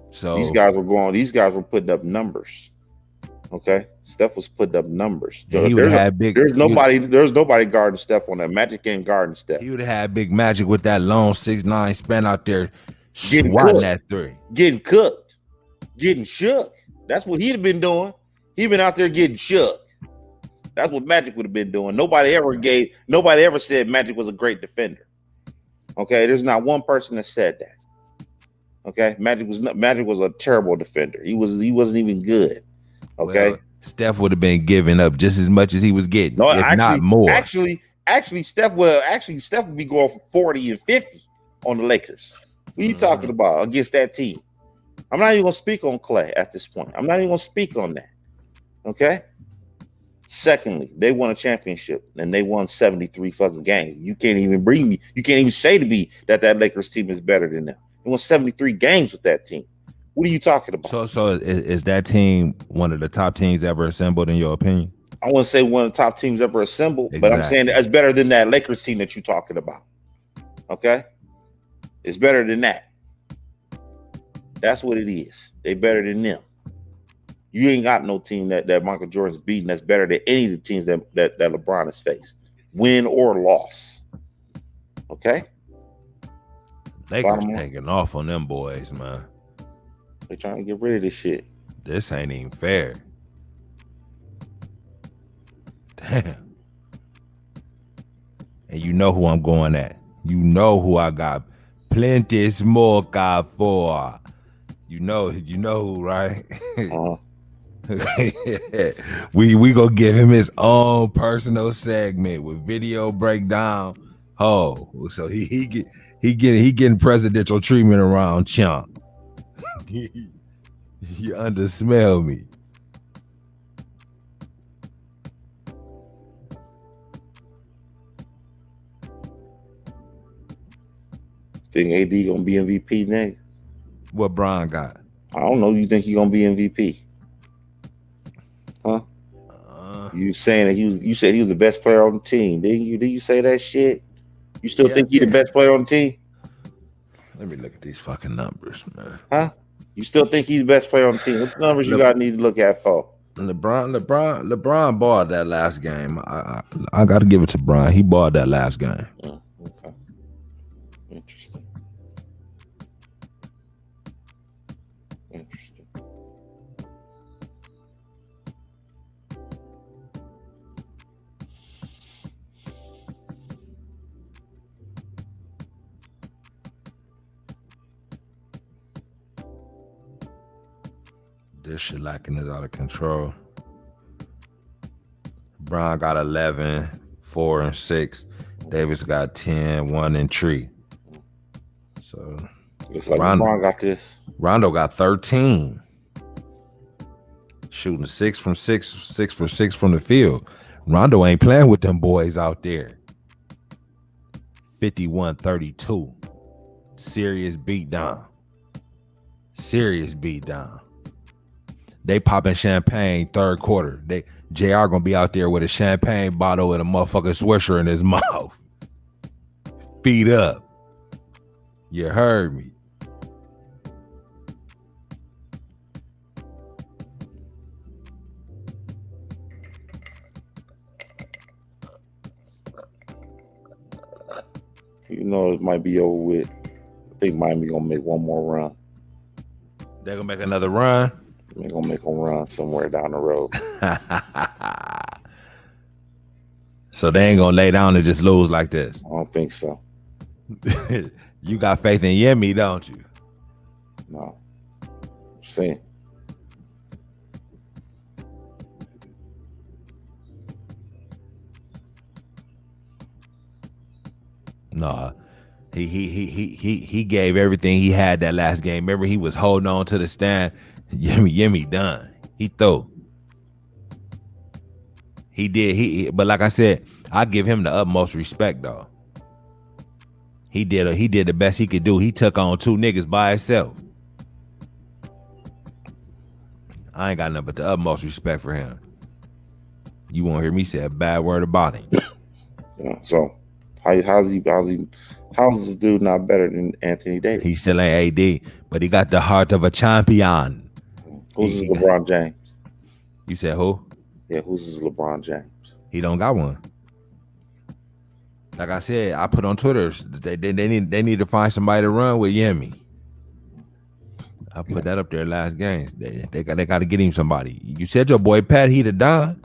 So these guys were putting up numbers. Okay, Steph was putting up numbers. There's nobody guarding Steph on that. Magic ain't guarding Steph. He would have had big Magic with that long 6'9" span out there, swatting that three, getting cooked, getting shook. That's what he'd have been doing. He'd been out there getting shook. That's what Magic would have been doing. Nobody ever said Magic was a great defender. Okay, there's not one person that said that. Okay, Magic was a terrible defender. He wasn't even good. Okay, well, Steph would have been giving up just as much as he was getting, not more. Actually, Steph would be going for 40 and 50 on the Lakers. What are you talking about against that team? I'm not even gonna speak on Clay at this point. I'm not even gonna speak on that. Okay. Secondly, they won a championship and they won 73 fucking games. You can't even say to me that Lakers team is better than them. They won 73 games with that team. What are you talking about? So is that team one of the top teams ever assembled in your opinion? I wouldn't say one of the top teams ever assembled, but I'm saying it's better than that Lakers team that you're talking about. Okay? It's better than that. That's what it is. They better than them. You ain't got no team that Michael Jordan's beating that's better than any of the teams that LeBron has faced, win or loss. Okay. Lakers taking off on them boys, man. They trying to get rid of this shit. This ain't even fair. Damn. And you know who I'm going at. You know who I got plenty smoke out for. You know who, right? we gonna give him his own personal segment with video breakdown. Oh, so he getting presidential treatment around Chump. You undersmell me. Think AD gonna be MVP next? What Brian got? I don't know. You think he gonna be MVP? Huh? You saying that you said he was the best player on the team? Did you say that shit? You still think he's the best player on the team? Let me look at these fucking numbers, man. Huh? You still think he's the best player on the team? What numbers you need to look at for? LeBron balled that last game. I got to give it to Brian. He balled that last game. Okay. Interesting. This shit lacking is out of control. Brian got 11, 4 and 6. Davis got 10, 1 and 3. So looks like LeBron got this. Rondo got 13. Shooting 6 for 6 from the field. Rondo ain't playing with them boys out there. 51-32. Serious beatdown. They popping champagne third quarter. JR gonna be out there with a champagne bottle and a motherfucking Swisher in his mouth. Feet up. You heard me. You know it might be over with. I think Miami gonna make one more run. They're gonna make another run. They're gonna make them run somewhere down the road. So they ain't gonna lay down and just lose like this. I don't think so. You got faith in Yemi, don't you? No. See. No. He gave everything he had that last game. Remember, he was holding on to the stand. Yemi done. He threw. He did. But like I said, I give him the utmost respect, though. He did the best he could do. He took on 2 niggas by himself. I ain't got nothing but the utmost respect for him. You won't hear me say a bad word about him. Yeah, so how's this dude not better than Anthony Davis? He still ain't AD, but he got the heart of a champion. Who's his LeBron James? You said who? Yeah, who's his LeBron James? He don't got one. Like I said, I put on Twitter, they need to find somebody to run with Yemi. I put that up there last game. They got to get him somebody. You said your boy Pat, he the Don.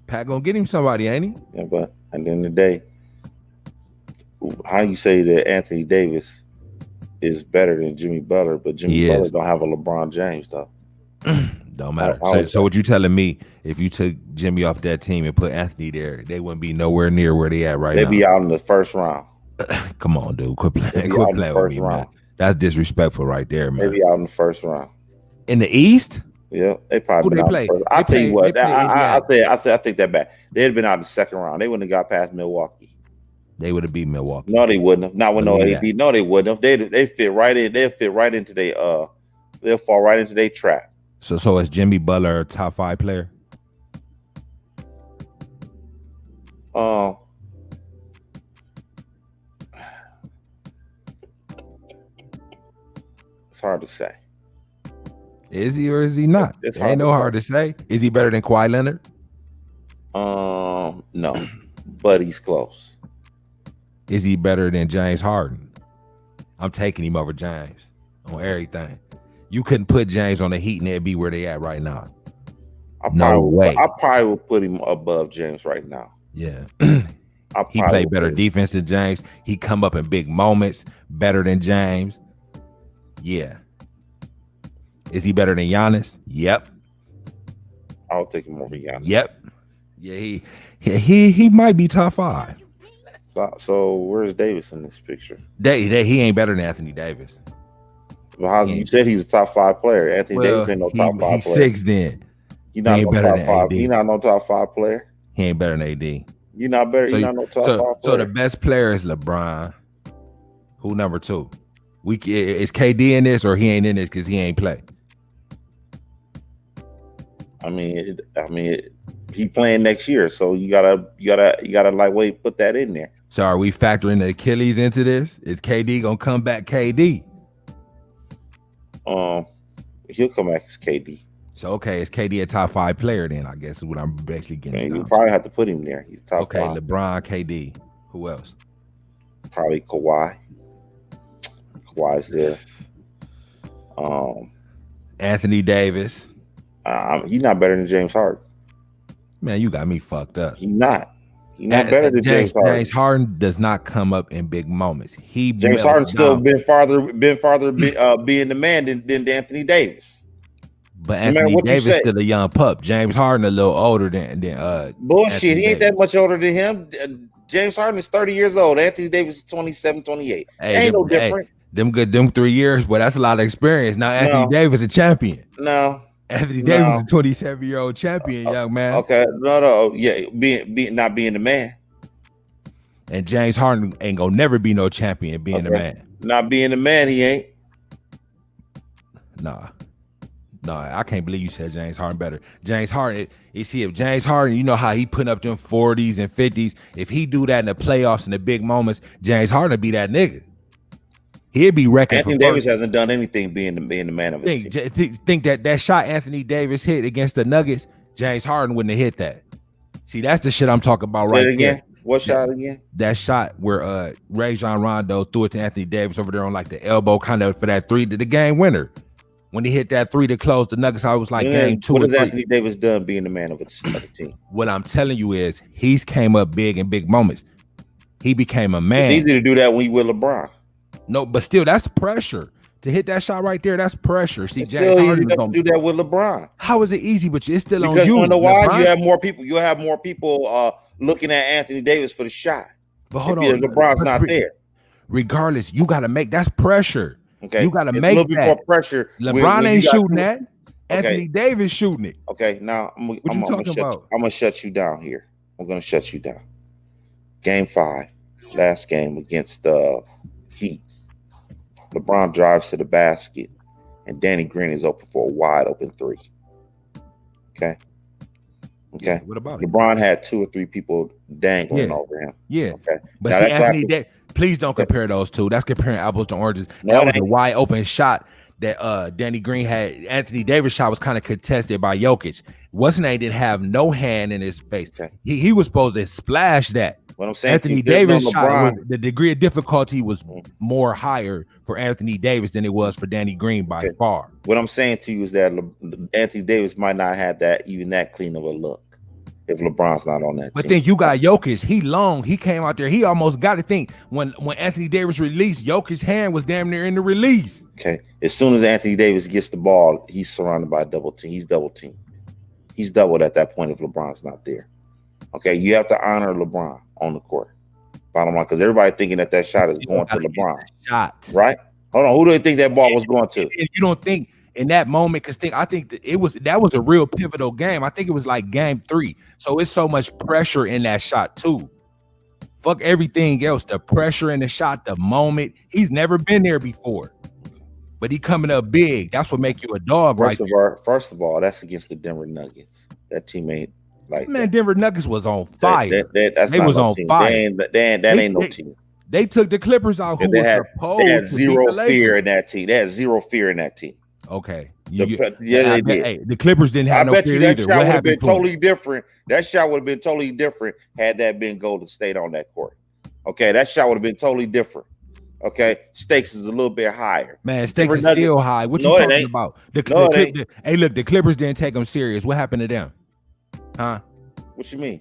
Pat gonna get him somebody, ain't he? Yeah, but at the end of the day, how you say that Anthony Davis is better than Jimmy Butler, but Jimmy Butler don't have a LeBron James though. Don't matter. So what you telling me? If you took Jimmy off that team and put Anthony there, they wouldn't be nowhere near where they at right now. They'd be out in the first round. Come on, dude. Quit playing with me, man. That's disrespectful right there, man. Maybe out in the first round. In the East? Yeah, they probably been out in the first. I'll tell you what. I take that back. They'd have been out in the second round. They wouldn't have got past Milwaukee. They would have beat Milwaukee. No, they wouldn't have. Not with no AD. No, they wouldn't have. They fit right in. They'll fit right into they'll fall right into their trap. So is Jimmy Butler a top 5 player? It's hard to say. Is he or is he not? It's Ain't no hard to say. Is he better than Kawhi Leonard? No, but he's close. Is he better than James Harden? I'm taking him over James on everything. You couldn't put James on the Heat and they'd be where they at right now. No way. I probably will put him above James right now. Yeah. He played better defense than James. He come up in big moments better than James. Yeah. Is he better than Giannis? Yep. I'll take him over Giannis. Yep. Yeah, he might be top 5. So where's Davis in this picture? He ain't better than Anthony Davis. Well, you said he's a top 5 player. Anthony Davis ain't no top 5 player. He's 6 then. He's not no top 5. He's not no top 5 player. He ain't better than AD. You're not better. You're not no top 5 player. So the best player is LeBron. Who number 2? Is KD in this or he ain't in this because he ain't play? I mean, he playing next year, so you gotta lightweight put that in there. So are we factoring the Achilles into this? Is KD gonna come back? KD? He'll come back as KD. So okay, is KD a top 5 player then? I guess is what I'm basically getting. You probably have to put him there. He's top 5. Okay, LeBron, KD. Who else? Probably Kawhi. Kawhi's there. Anthony Davis. He's not better than James Harden. Man, you got me fucked up. He's not better than James Harden. James Harden does not come up in big moments. James Harden still been farther being the man than Anthony Davis. But Anthony Davis still a young pup. James Harden a little older than bullshit. Anthony he ain't Davis. That much older than him. James Harden is 30 years old. Anthony Davis is 27, 28. Ain't no different. Them 3 years, but that's a lot of experience. Now Anthony Davis a champion. No. Anthony Davis is a 27-year-old champion, young man. Okay, no, yeah, not being the man. And James Harden ain't gonna never be no champion being the man. Not being the man, he ain't. Nah, I can't believe you said James Harden better. James Harden, you see, if James Harden, you know how he putting up them 40s and 50s. If he do that in the playoffs in the big moments, James Harden would be that nigga. He'd be wrecking. Anthony Davis hasn't done anything being the man of his team. Think that shot Anthony Davis hit against the Nuggets, James Harden wouldn't have hit that. See, that's the shit I'm talking about right there. What shot again? That shot where Rajon Rondo threw it to Anthony Davis over there on like the elbow, kind of for that 3, the game winner. When he hit that 3 to close the Nuggets, I was like, game 2. What has Anthony Davis done being the man of the team? What I'm telling you is he's came up big in big moments. He became a man. It's easy to do that when you with LeBron. No, but still, that's pressure. To hit that shot right there, that's pressure. See, it's James Harden to do that with LeBron. How is it easy? But it's still because on you. Because you know why? You have more people. You have more people looking at Anthony Davis for the shot. But hold on, LeBron's not there. Regardless, you got to make that's pressure. Okay, you got to make a little bit more pressure. LeBron ain't shooting that. Anthony Davis shooting it. Okay, now I'm gonna shut you down here. I'm gonna shut you down. Game 5, last game against the Heat. LeBron drives to the basket, and Danny Green is open for a wide open 3. Okay. Yeah, what about it? LeBron had 2 or 3 people dangling over him. Yeah. Okay. But now see, Anthony, please don't compare those two. That's comparing apples to oranges. That was a wide open shot that Danny Green had. Anthony Davis' shot was kind of contested by Jokic. Wasn't didn't have no hand in his face. Okay. He was supposed to splash that. What I'm saying, Anthony Davis shot, the degree of difficulty was more higher for Anthony Davis than it was for Danny Green by far. What I'm saying to you is that Anthony Davis might not have that clean of a look if LeBron's not on that. But then you got Jokic. He long. He came out there. He almost got to think when Anthony Davis released, Jokic's hand was damn near in the release. Okay. As soon as Anthony Davis gets the ball, he's surrounded by a double team. He's double teamed. He's doubled at that point if LeBron's not there. Okay. You have to honor LeBron on the court. Bottom line, because everybody thinking that shot is going to LeBron. Shot. Right? Hold on. Who do you think that ball was going to? If you don't think in that moment, because I think that was a real pivotal game. I think it was like game 3. So it's so much pressure in that shot too. Fuck everything else. The pressure in the shot, the moment. He's never been there before. But he coming up big. That's what make you a dog, first of all, that's against the Denver Nuggets. That team ain't like Denver Nuggets was on fire. They was on fire. That ain't no team. They took the Clippers out, who They was had supposed to beat the zero fear Lakers. in that team. They had zero fear in that team. Okay. They did. Hey, the Clippers didn't I have no bet you fear that either. shot What would have been happened to them? totally different. That shot would have been totally different had that been Golden State on that court. Okay, that shot would have been totally different. Okay, stakes is a little bit higher. Man, stakes is still high. What you No, it talking ain't. about? Hey, look, the Clippers didn't take them serious. What happened to them? Huh? What you mean?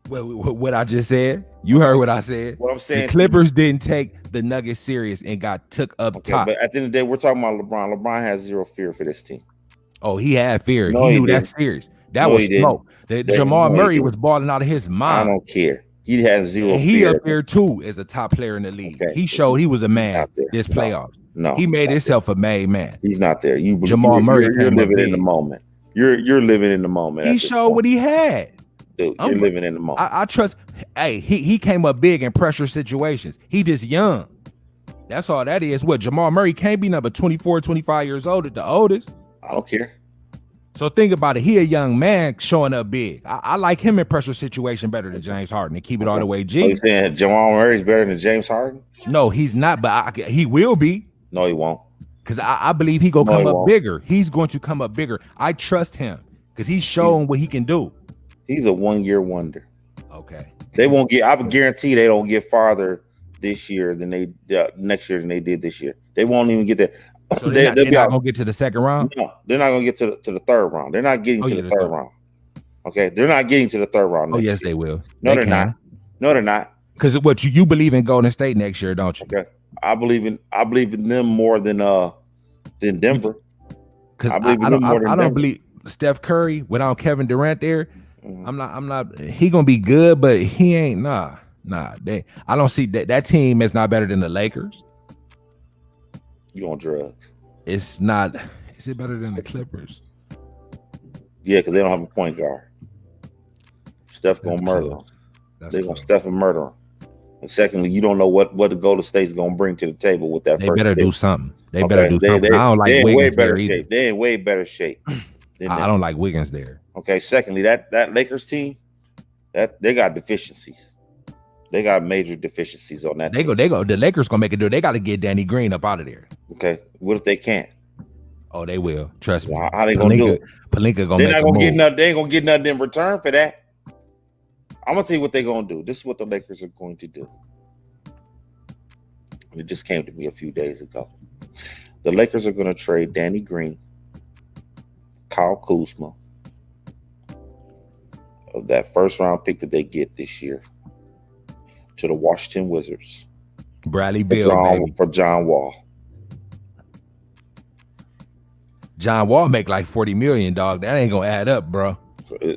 What I just said? You heard what I said. What I'm saying, the Clippers didn't take the Nuggets serious and got took up top. But at the end of the day, we're talking about LeBron. LeBron has zero fear for this team. Oh, he had fear. No, he knew that's serious. That was smoke. Jamal Murray was balling out of his mind. I don't care. He has zero and fear. He up there too as a top player in the league. Okay. He showed he was a man this playoffs. No, he made himself a made man. He's not there. Jamal Murray. You're living in the moment. You're living in the moment. He showed what he had. Dude, you're living in the moment. I trust. Hey, he came up big in pressure situations. He just young. That's all that is. What Jamal Murray can't be number 24, 25 years old at the oldest. I don't care. So think about it. He a young man showing up big. I like him in pressure situation better than James Harden and keep it all the way G. So you saying Jamal Murray's better than James Harden? No, he's not, but he will be. No, he won't. Because I believe he come up bigger. He's going to come up bigger. I trust him because he's showing what he can do. He's a 1-year wonder. Okay. They won't get. I would guarantee they don't get farther this year than they next year than they did this year. They won't even get that. So they're not gonna get to the second round. No, they're not gonna get to the third round. They're not getting to the third round. Okay, they're not getting to the third round. Oh yes, they will. No, they're not. No, they're not. Because what you believe in Golden State next year, don't you? Okay, I believe in them more than Denver. Because I don't believe Steph Curry without Kevin Durant there. Mm-hmm. I'm not. He gonna be good, but he ain't. Nah. I don't see that team is not better than the Lakers. You on drugs? It's not. Is it better than the Clippers? Yeah, because they don't have a point guard. Steph gonna murder them. They're gonna Steph and murder them. And secondly, you don't know what the Golden State's gonna bring to the table with that. They better do something. They better do something. I don't like Wiggins there either. They in way better shape. I don't like Wiggins there. Okay. Secondly, that Lakers team, that they got deficiencies. They got major deficiencies on that. They go. The Lakers gonna make it do. They got to get Danny Green up out of there. Okay. What if they can't? Oh, they will. Trust me. How they gonna do it? Pelinka gonna. They're not gonna get nothing. They ain't gonna get nothing in return for that. I'm gonna tell you what they're gonna do. This is what the Lakers are going to do. It just came to me a few days ago. The Lakers are gonna trade Danny Green, Kyle Kuzma, of that first round pick that they get this year, to the Washington Wizards. Bradley Beal for John Wall. John Wall make like $40 million, dog. That ain't gonna add up, bro.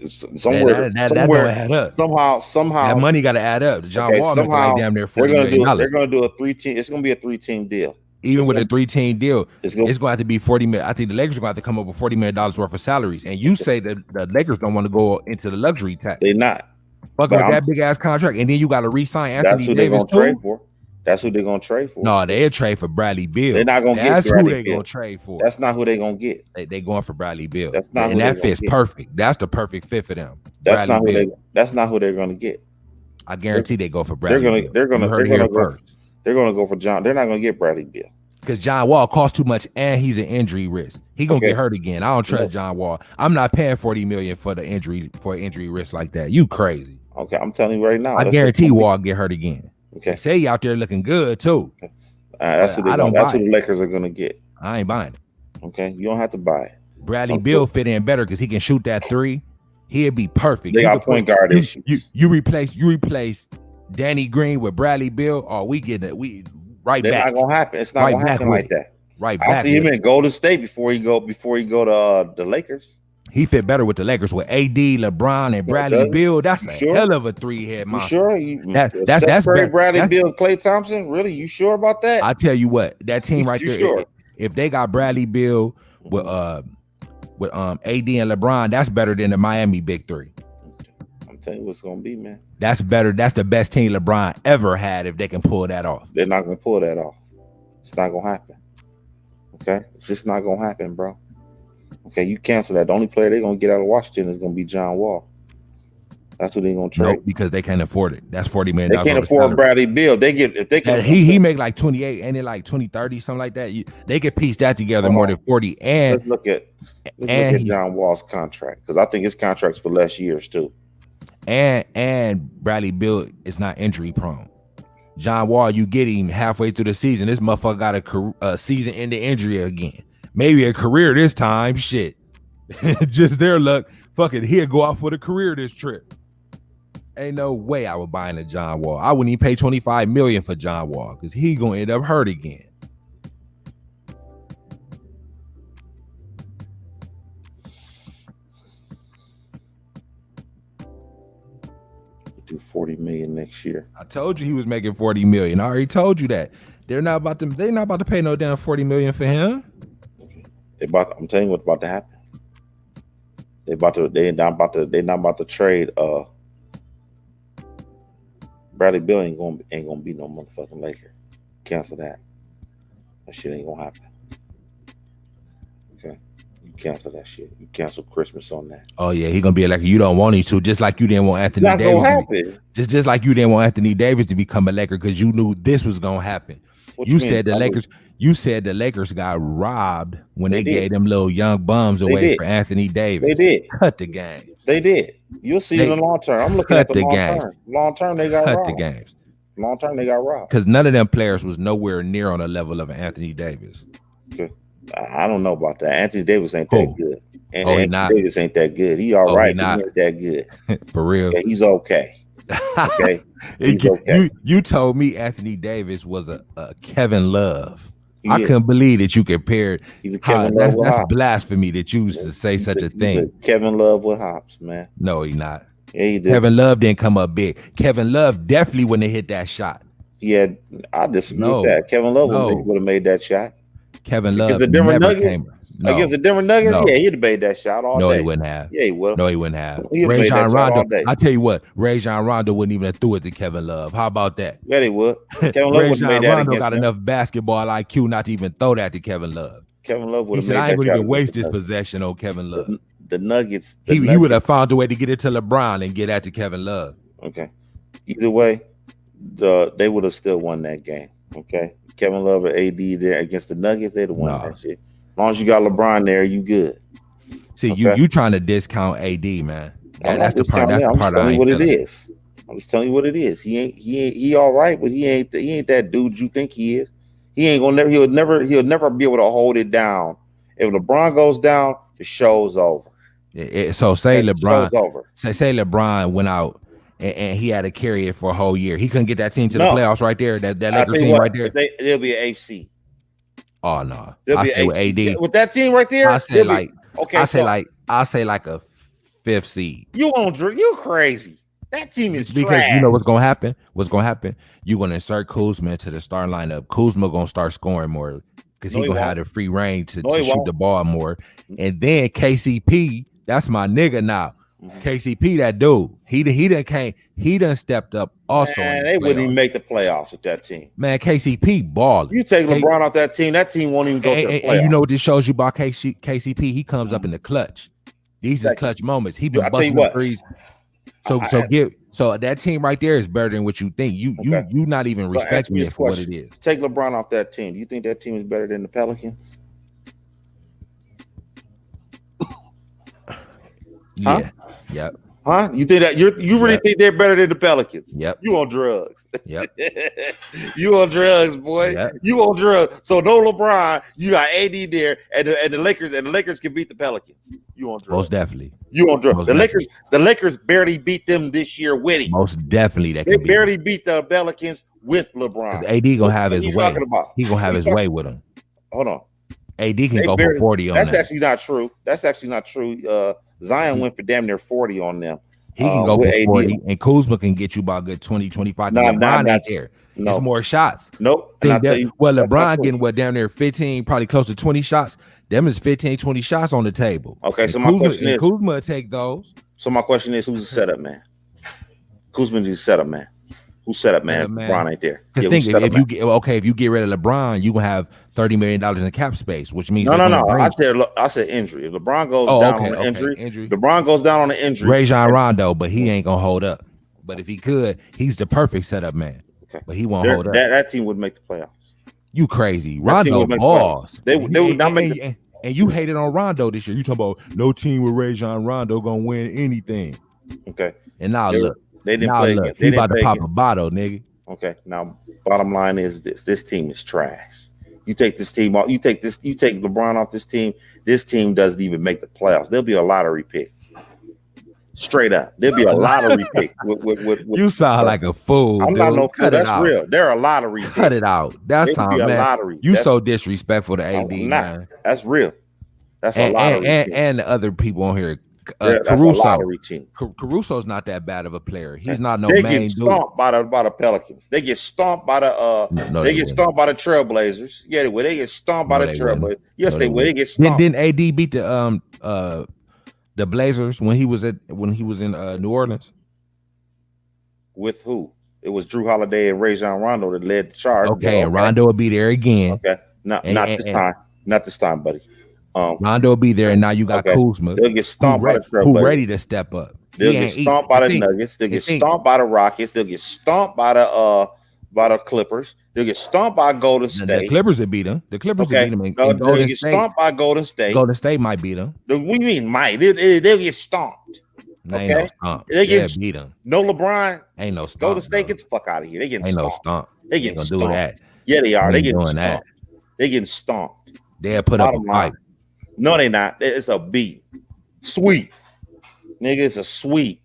Somewhere don't add up. Somehow that money got to add up. John Wall making like damn near $40 million. They're gonna do a 3-team. It's gonna be a 3-team deal. Even with a 3-team deal, it's going to have to be $40 million. I think the Lakers are going to have to come up with $40 million worth of salaries. And you say that the Lakers don't want to go into the luxury tax. They're not. Fuck with that big ass contract, and then you got to re-sign Anthony Davis too. Trade for. That's who they're gonna trade for. No, they'll trade for Bradley Beal. They're not gonna get That's Bradley who they Beal. gonna trade for. That's not who they're gonna get. They going for Bradley Beal. That's not and that fits perfect. That's the perfect fit for them. That's not who they're gonna get. I guarantee they go for Bradley Beal. They're gonna go for John. They're not gonna get Bradley Beal. Because John Wall costs too much and he's an injury risk. He gonna get hurt again. I don't trust John Wall. I'm not paying $40 million for an injury risk like that. You crazy. Okay, I'm telling you right now. I guarantee Wall get hurt again. Okay. They say he out there looking good too. Okay. That's who the Lakers are gonna get. I ain't buying it. Okay, you don't have to buy it. Bradley Beal fit in better because he can shoot that three. He'd be perfect. They got point guard issues. You replace Danny Green with Bradley Beal, or we get it. Back. They're not gonna happen. It's not gonna happen like that. Right back. I'll see him in Golden State before he go to the Lakers. He fit better with the Lakers with AD, LeBron, and Bradley Beal. That's a hell of a three-head monster. You sure? That's Bradley Beal, Klay Thompson. Really? You sure about that? I tell you what, that team right there. Sure? If they got Bradley Beal with AD and LeBron, that's better than the Miami Big Three. I'm telling you what's gonna be, man. That's better. That's the best team LeBron ever had. If they can pull that off, they're not gonna pull that off. It's not gonna happen. Okay, it's just not gonna happen, bro. Okay, you cancel that. The only player they're gonna get out of Washington is gonna be John Wall. That's what they're gonna trade. Nope, because they can't afford it. That's $40 million. They can't afford Bradley Beal. They get if they can. He make like 28, and it like 2030, something like that. They could piece that together more than 40. And let's look at John Wall's contract, because I think his contract's for less years too. And Bradley Beal is not injury prone. John Wall, you get him halfway through the season. This motherfucker got a season-ending injury again. Maybe a career this time. Shit, just their luck. Fuck it, he'll go out for the career this trip. Ain't no way I would buy into John Wall. I wouldn't even pay $25 million for John Wall because he gonna end up hurt again. Do $40 million next year. I told you he was making $40 million. I already told you that. They're not about to pay no damn $40 million for him. I'm telling you what's about to happen. They're not about to trade Bradley Beal ain't gonna be no motherfucking Laker. Cancel that. That shit ain't gonna happen. Okay. You cancel that shit. You cancel Christmas on that. Oh yeah, he gonna be a Laker. You don't want him to, just like you didn't want Anthony Davis. Just like you didn't want Anthony Davis to become a Laker because you knew this was gonna happen. You said the Lakers got robbed when they gave them little young bums away for Anthony Davis. They did. Cut the games. They did. You'll see it in the long term. I'm looking at the long term. Long term, they got robbed. Cut the games. Long term, they got robbed. Because none of them players was nowhere near on the level of Anthony Davis. Okay. I don't know about that. Anthony Davis ain't that good. And Anthony Davis ain't that good. He all right, but he ain't that good. For real. Yeah, he's okay. Okay. He's okay. You told me Anthony Davis was a Kevin Love. I couldn't believe that you compared. That's blasphemy that you used to say such a thing. Kevin Love with hops, man. No, he not. Yeah, he did. Kevin Love didn't come up big. Kevin Love definitely wouldn't have hit that shot. Yeah, I disagree with that. Kevin Love would have made that shot. Kevin Love against the Denver Nuggets. Against the Denver Nuggets, yeah, he'd have made that shot all day. No, he wouldn't have. Yeah, he would. No, he wouldn't have. Rajon Rondo. I tell you what, Rajon Rondo wouldn't even have threw it to Kevin Love. How about that? Yeah, he would. Kevin Love would have made that. Rondo got enough basketball IQ not to even throw that to Kevin Love. Kevin Love would have made that. I ain't going to even waste this possession on Kevin Love. The Nuggets. He would have found a way to get it to LeBron and get that to Kevin Love. Okay. Either way, they would have still won that game. Okay. Kevin Love or AD there against the Nuggets, they'd have won that shit. As long as you got LeBron there, you good. See, you trying to discount AD, man. That's the part. That's the part. I'm just telling you what it is. I'm just telling you what it is. He all right, but he ain't that dude you think he is. He ain't gonna he'll never be able to hold it down. If LeBron goes down, the show's over. So say LeBron, say LeBron went out and he had to carry it for a whole year. He couldn't get that team to the playoffs right there. That Lakers team right there. They'll be an AFC. Oh no! I say with AD with that team right there. I say like a 5th seed. You crazy? That team is because trash. You know what's gonna happen? You're gonna insert Kuzma into the starting lineup. Kuzma gonna start scoring more because he's gonna have the free reign to shoot the ball more. And then KCP, that's my nigga now. KCP, that dude, he done stepped up also. Man, they wouldn't even make the playoffs with that team. Man, KCP balling. You take LeBron off that team won't even go to the playoffs. And you know what this shows you about KCP? He comes up in the clutch. These is clutch moments. He been busting the threes. So that team right there is better than what you think. You not even respecting it for what it is. Take LeBron off that team. Do you think that team is better than the Pelicans? Yeah. Huh? Yep. Huh? You think that you really think they're better than the Pelicans? Yep. You on drugs? Yep. You on drugs, boy? Yep. You on drugs? So no LeBron, you got AD there, and the Lakers can beat the Pelicans. You on drugs? Most definitely. You on drugs? The Lakers barely beat them this year winning. Most definitely, they barely beat the Pelicans with LeBron. AD gonna have his way. He gonna have his way with him. Hold on. AD can go for 40 on that. That's actually not true. Zion went for damn near 40 on them. He can go for 40, and Kuzma can get you about a good 20, 25. LeBron ain't there. No. It's more shots. Nope. LeBron getting down there 15, probably close to 20 shots. Them is 15, 20 shots on the table. Okay, so my question is, Kuzma take those. So my question is, who's the setup man? Kuzma is the setup man. Who set up, man? LeBron ain't there. Because think if you get rid of LeBron, you gonna have $30 million in cap space, which means no. I said injury. If LeBron goes down on the injury, LeBron goes down on the injury. Rajon Rondo, but he ain't gonna hold up. But if he could, he's the perfect setup man. Okay. But he won't hold up. That team would make the playoffs. You crazy. Rondo balls. They would not make and you hated on Rondo this year. You talking about no team with Rajon Rondo gonna win anything. Okay. And now look. They didn't play again. He about to pop a bottle, nigga. Okay. Now, bottom line is this. This team is trash. You take this team off. You take LeBron off this team. This team doesn't even make the playoffs. There'll be a lottery pick. Straight up. There'll be a lottery pick. With you sound like a fool. I'm not no fool. That's real. They're a lottery pick. Cut it out. That's a lottery. You so disrespectful to AD, man. That's real. That's a lottery and the other people on here. Caruso. Caruso's not that bad of a player. He's not no main dude. They get stomped by the Pelicans. They get stomped by the they get stomped by the Trailblazers. Yeah, they get stomped by the Trailblazers. Yes, they will. They get stomped. Didn't AD beat the Blazers when he was in New Orleans? With who? It was Drew Holiday and Rajon Rondo that led the charge. Okay, and Rondo will be there again. Okay, not this time. Not this time, buddy. Rondo will be there, and now you got Kuzma. They'll get stomped by the Trailblazers. Who ready to step up? They'll get stomped by the Nuggets. They'll get stomped by the Rockets. They'll get stomped by the Clippers. They'll get stomped by Golden State. The Clippers will beat them. The Clippers will beat them. They'll get stomped by Golden State. Golden State might beat them. What do you mean might? They'll get stomped. Ain't no stomp. They get beat them. No LeBron. Ain't no stomp. Golden State, get the fuck out of here. They getting ain't stomped. No stomp. They getting stomped. Do that. Yeah, they are. They getting stomped. They getting stomped. They'll put up a fight. No, they not. It's a beat. Sweep. Nigga, it's a sweep.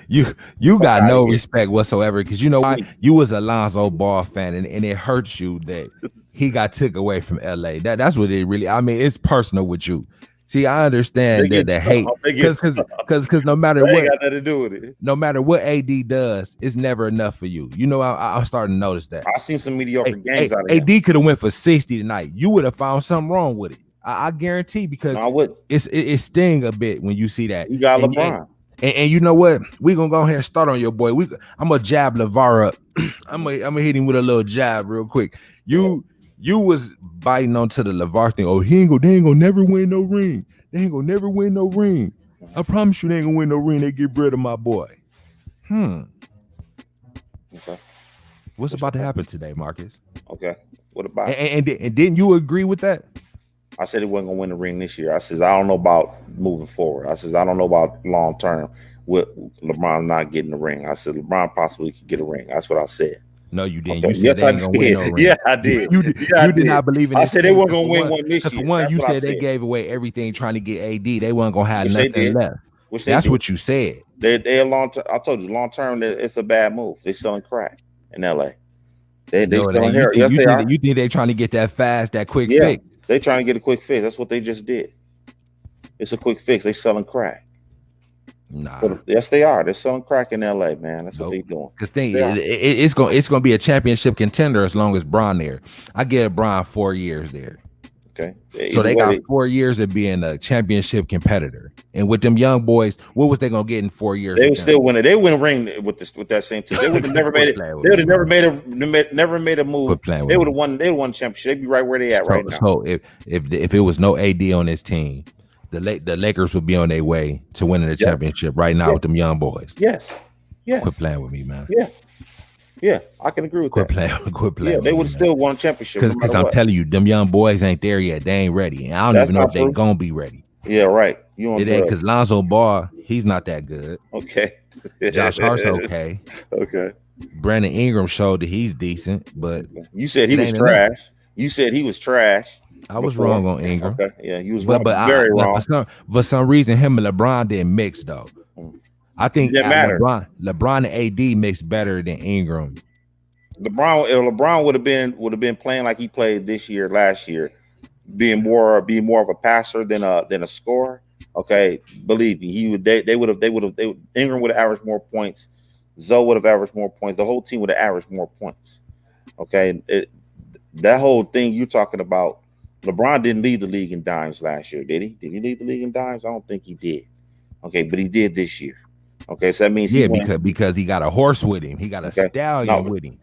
you got no respect whatsoever because you know why? You was a Lonzo Ball fan and it hurts you that he got took away from LA. That's what it really. I mean, it's personal with you. See, I understand that hate because no matter what, got nothing to do with it. No matter what AD does, it's never enough for you. You know, I'm starting to notice that. I've seen some mediocre games out of AD could have went for 60 tonight. You would have found something wrong with it. I guarantee because it sting a bit when you see that. You got LeBron. And you know what? We're gonna go ahead and start on your boy. I'm gonna jab LeVar up. I'm gonna hit him with a little jab real quick. You was biting onto the LeVar thing. Oh, they ain't gonna never win no ring. They ain't gonna never win no ring. I promise you they ain't gonna win no ring. They get rid of my boy. Okay. What's about to happen today, Marcus? Okay. What about and didn't you agree with that? I said he wasn't gonna win the ring this year. I says I don't know about moving forward. I says I don't know about long term with LeBron not getting the ring. I said LeBron possibly could get a ring. That's what I said. No, you didn't. Okay. You said yes, they ain't gonna win no ring. Yeah, I did. You did not believe in it. I said they weren't gonna win one this year. For one, you said they gave away everything trying to get AD. They weren't gonna have nothing left. That's what you said. They long term. I told you long term. It's a bad move. They selling crack in LA. They selling heroin. Yes, they are. You think they trying to get that fast, that quick fix? They trying to get a quick fix. That's what they just did. It's a quick fix. They selling crack. Nah. But yes, they are. They're selling crack in LA, man. That's what they doing. Because it's gonna be a championship contender as long as Bron there. I get Bron 4 years there. Okay. So they got 4 years of being a championship competitor. And with them young boys, what was they gonna get in 4 years? They would still win it. They win a ring with that same team. They would have never made it. They would have never made a move. They would have won. They won the championship. They'd be right where they at right now. So if it was no AD on this team, the Lakers would be on their way to winning the championship right now with them young boys. Yes. Quit playing with me, man. Yeah, I can agree with that. Quit playing. Yeah, they would still won a championship. Because I'm telling you, them young boys ain't there yet. They ain't ready. And I don't even know if they gonna be ready. Yeah, right. It ain't because Lonzo Ball, he's not that good. Okay. Josh Hart's okay. Okay. Brandon Ingram showed that he's decent, but you said he was trash. Enough. You said he was trash. I was wrong on Ingram. Okay. Yeah, he was very wrong. For some reason, him and LeBron didn't mix though. I think LeBron and AD mixed better than Ingram. LeBron would have been playing like he played this year, last year, being more of a passer than a scorer. Okay, believe me, Ingram would have averaged more points. Zoe would have averaged more points. The whole team would have averaged more points. Okay, that whole thing you're talking about. LeBron didn't lead the league in dimes last year, did he? Did he lead the league in dimes? I don't think he did. Okay, but he did this year. Okay, so that means he Yeah, went. because he got a horse with him. He got a Okay, stallion no with him.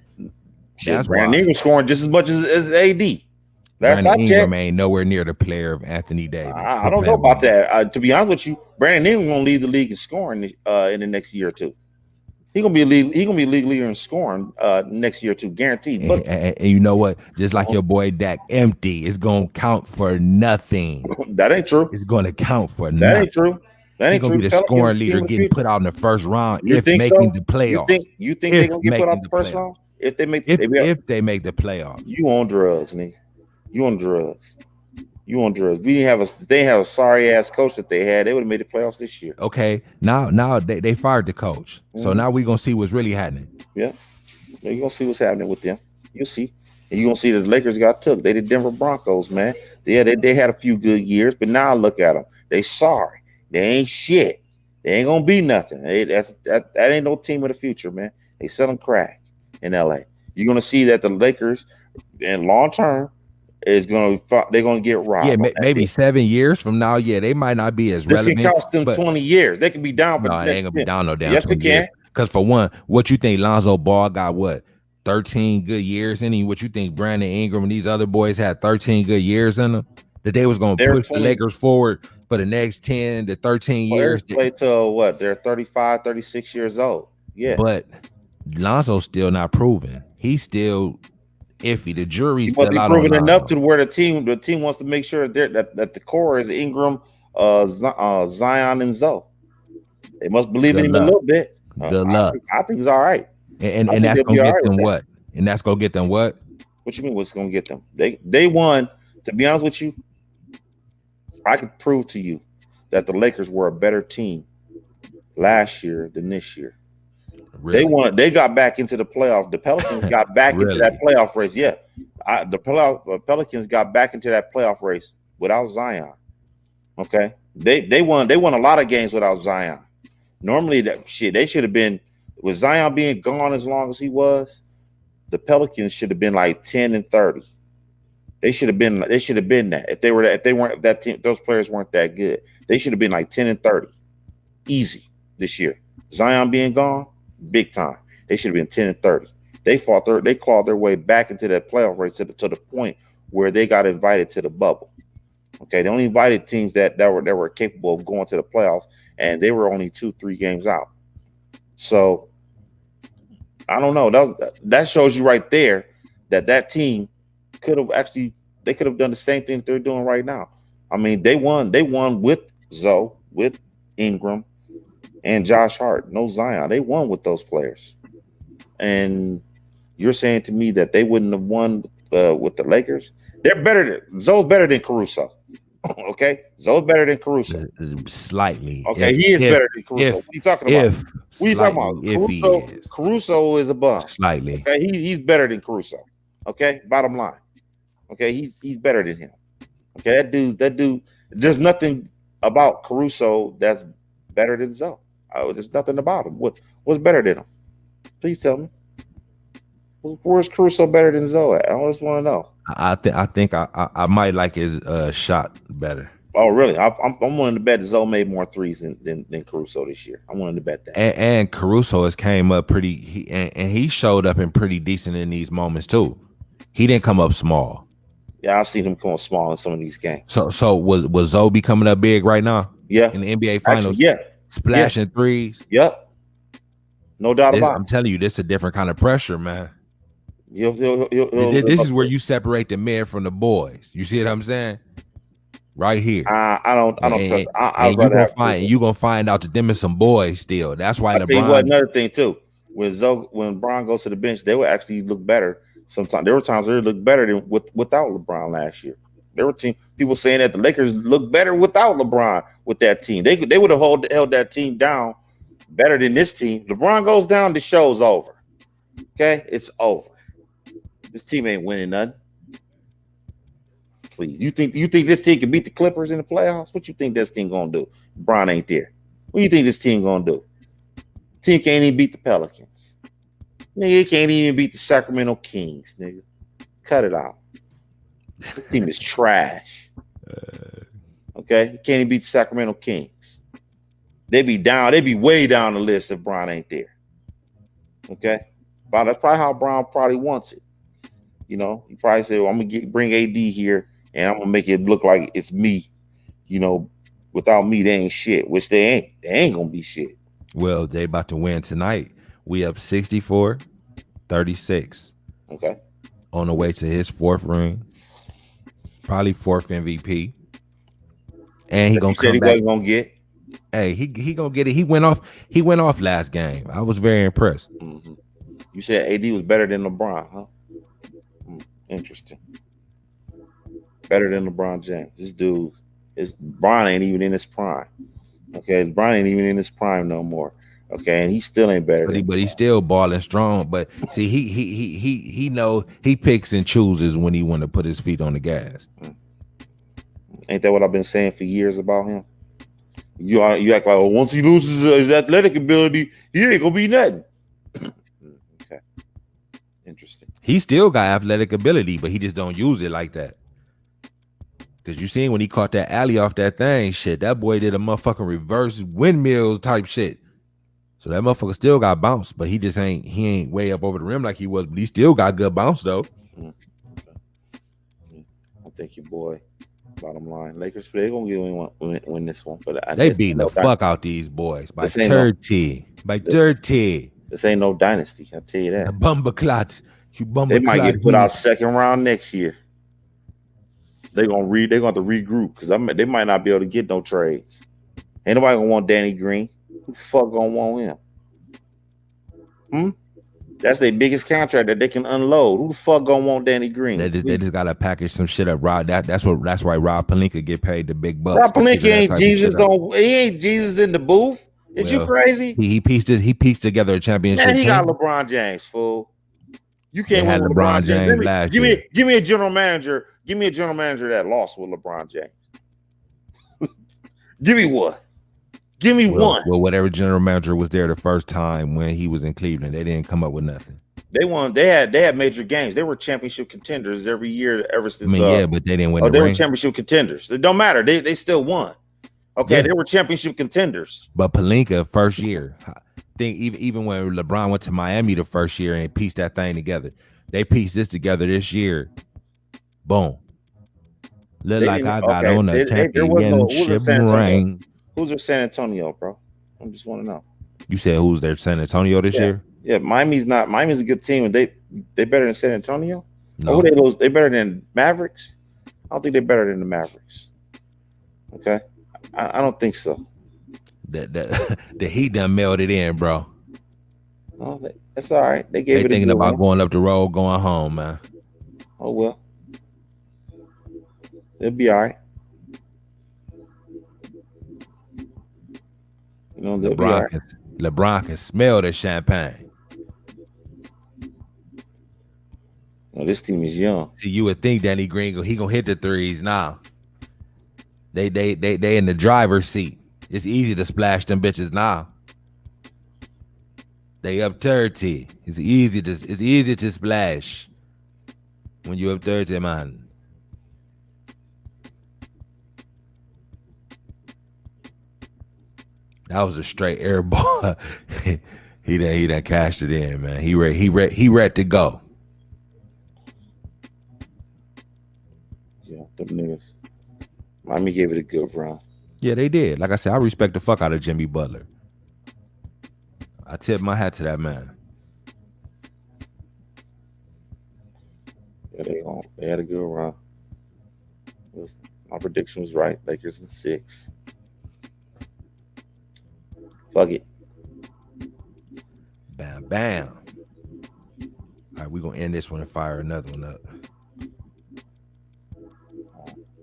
shit. That's Brandon why. Ingram scoring just as much as AD. Last Brandon I checked, Ingram ain't nowhere near the player of Anthony Davis. I Quit don't know playing with about me. that. To be honest with you, Brandon Ingram gonna lead the league in scoring in the next year or two. He gonna be a league. He gonna be a league leader in scoring next year or two, guaranteed. But And you know what? Just like your boy Dak, empty. It's gonna count for nothing. that ain't true. It's gonna count for That ain't nothing. true. That He's ain't gonna true. be The the Pelicans scoring team leader of the getting put future. out in the first round You if think making so? the playoffs. You think they're If gonna get put making out the the first playoffs. round? If they make If they make the playoffs. you on drugs, nigga. You on drugs. You on drugs. We didn't have they have a sorry ass coach that they had. They would have made the playoffs this year. Okay, now they fired the coach. So Mhm. now we're gonna see what's really happening. Yeah. You're gonna see what's happening with them. You'll see. And you're gonna see the Lakers got took. They did Denver Broncos, man. They had a few good years, but now look at them. They sorry. They ain't shit. They ain't gonna be nothing. That ain't no team of the future, man. They selling crack in LA. You're gonna see that the Lakers in long term they're gonna get robbed. Yeah, On that maybe team. 7 years from now, yeah, they might not be as This can relevant. cost them But 20 years. They can be down for no, the it ain't next gonna be 10. down no damn Yes, it 20 years. can. Because for one, what you think Lonzo Ball got 13 good years in him? What you think Brandon Ingram and these other boys had 13 good years in them? That they was gonna They're push the 20. Lakers forward for the next 10 to 13 years. Play till what? They're 35, 36 years old. Yeah. But Lonzo's still not proven. He's still iffy. The jury's He must still be out on proven enough Lonzo. to where the team wants to make sure that the core is Ingram, Zion, and Zoe. They must believe in Good him a luck. little bit. Good luck. I think he's all right. And I think that's they'll gonna be all get right them with that. what? And that's gonna get them what? What you mean? What's going to get them? They won. To be honest with you, I could prove to you that the Lakers were a better team last year than this year. Really? They won. They got back into the playoff. The Pelicans got back into that playoff race. Yeah, the Pelicans got back into that playoff race without Zion. Okay, they won. They won a lot of games without Zion. Normally, they should have been with Zion being gone as long as he was. The Pelicans should have been like 10-30. They should have been that if they weren't that team. Those players weren't that good. They should have been like 10-30, easy this year. Zion being gone, big time. They should have been 10-30. They clawed their way back into that playoff race to the point where they got invited to the bubble. Okay, they only invited teams that were capable of going to the playoffs, and they were only 2-3 games out. So I don't know. That shows you right there that team could have done the same thing that they're doing right now. I mean, they won with Zoe, with Ingram, and Josh Hart. No Zion. They won with those players. And you're saying to me that they wouldn't have won with the Lakers? Zoe's better than Caruso. Okay, Zoe's better than Caruso. Slightly. Okay, he is better than Caruso. What are you talking about? What are you talking about? Caruso is a bum. Slightly. Okay, he's better than Caruso. Okay, bottom line. Okay, he's better than him. Okay, that dude. There's nothing about Caruso that's better than Zoe. There's nothing about him. What's better than him? Please tell me. Where's Caruso better than Zoe at? I just want to know. I think I might like his shot better. Oh, really? I'm willing to bet that Zoe made more threes than Caruso this year. I'm willing to bet that. And Caruso has came up pretty. He showed up in pretty decent in these moments too. He didn't come up small. Yeah, I've seen him come small in some of these games. So was Zoe coming up big right now? Yeah, in the NBA Finals. Actually, yeah, splashing threes. Yep, no doubt about it. I'm telling you, this is a different kind of pressure, man. This is where you separate the men from the boys. You see what I'm saying? Right here. I don't trust. You gonna find out that them is some boys still. That's why LeBron. Tell you what, another thing too, when Bron goes to the bench, they would actually look better. Sometimes there were times they looked better than without LeBron last year. There were people saying that the Lakers look better without LeBron with that team. They would have held that team down better than this team. LeBron goes down, the show's over. Okay, it's over. This team ain't winning nothing. Please, you think this team can beat the Clippers in the playoffs? What you think this team gonna do? LeBron ain't there. What do you think this team gonna do? Team can't even beat the Pelicans. Nigga, it can't even beat the Sacramento Kings, nigga. Cut it out. This team is trash. Okay? Can't even beat the Sacramento Kings. They be down. They be way down the list if Bron ain't there. Okay, but that's probably how Bron probably wants it. You know, he probably said, well, "I'm gonna bring AD here, and I'm gonna make it look like it's me." You know, without me, they ain't shit. Which they ain't. They ain't gonna be shit. Well, they about to win tonight. We up 64-36. Okay. On the way to his 4th ring, probably 4th MVP. And he gonna come back. Wasn't gonna get. Hey, he gonna get it. He went off last game. I was very impressed. Mm-hmm. You said AD was better than LeBron, huh? Interesting. Better than LeBron James. This dude Bron ain't even in his prime. Okay, Bron ain't even in his prime no more. Okay, and he still ain't better. But he's still balling strong. But see, he know he picks and chooses when he want to put his feet on the gas. Ain't that what I've been saying for years about him? You act like, oh, once he loses his athletic ability, he ain't gonna be nothing. Okay, interesting. He still got athletic ability, but he just don't use it like that. Cause you seen when he caught that alley off that thing, shit, that boy did a motherfucking reverse windmill type shit. So that motherfucker still got bounce, but he ain't way up over the rim like he was, but he still got good bounce though. Okay. I think your boy, bottom line, Lakers, they gonna win this one, but they beating the fuck out these boys by 30. This ain't no dynasty, I'll tell you that. Bumbleclot. They might get put out 2nd round next year. They're gonna have to regroup because they might not be able to get no trades. Ain't nobody gonna want Danny Green. Who the fuck gonna want him? That's their biggest contract that they can unload. Who the fuck gonna want Danny Green? They just gotta package some shit up. That's why Rob Pelinka get paid the big bucks. Rob Pelinka ain't Jesus. He ain't Jesus in the booth. Is you crazy? He pieced together a championship. Man, he got LeBron James, fool. You can't win with LeBron James last year. Give me a general manager. Give me a general manager that lost with LeBron James. Give me one. Give me one. Well, whatever general manager was there the first time when he was in Cleveland, they didn't come up with nothing. They won. They had major games. They were championship contenders every year ever since. Yeah, but they didn't win. They were championship contenders. It don't matter. They still won. Okay, They were championship contenders. But Pelinka first year, I think even when LeBron went to Miami the first year and pieced that thing together, they pieced this together this year. Boom. Look like I got on a championship ring. Who's their San Antonio, bro? I just want to know. You said who's their San Antonio this year? Yeah, Miami's a good team, and they better than San Antonio. No. Or they lose? They better than Mavericks? I don't think they're better than the Mavericks. Okay, I don't think so. The Heat done mailed it in, bro. Oh, that's all right. They thinking about going up the road, going home, man. Oh well, they'll be all right. You know, LeBron can smell the champagne. Well, this team is young. See, you would think Danny Green he gonna hit the threes now. They in the driver's seat. It's easy to splash them bitches now. They up 30. It's easy to splash when you up 30, man. That was a straight air ball. he done cashed it in, man. He ready to go. Yeah, them niggas. Miami gave it a good run. Yeah, they did. Like I said, I respect the fuck out of Jimmy Butler. I tip my hat to that man. Yeah, they had a good run. My prediction was right. Lakers in 6. Fuck it. Bam, bam. All right, we're going to end this one and fire another one up.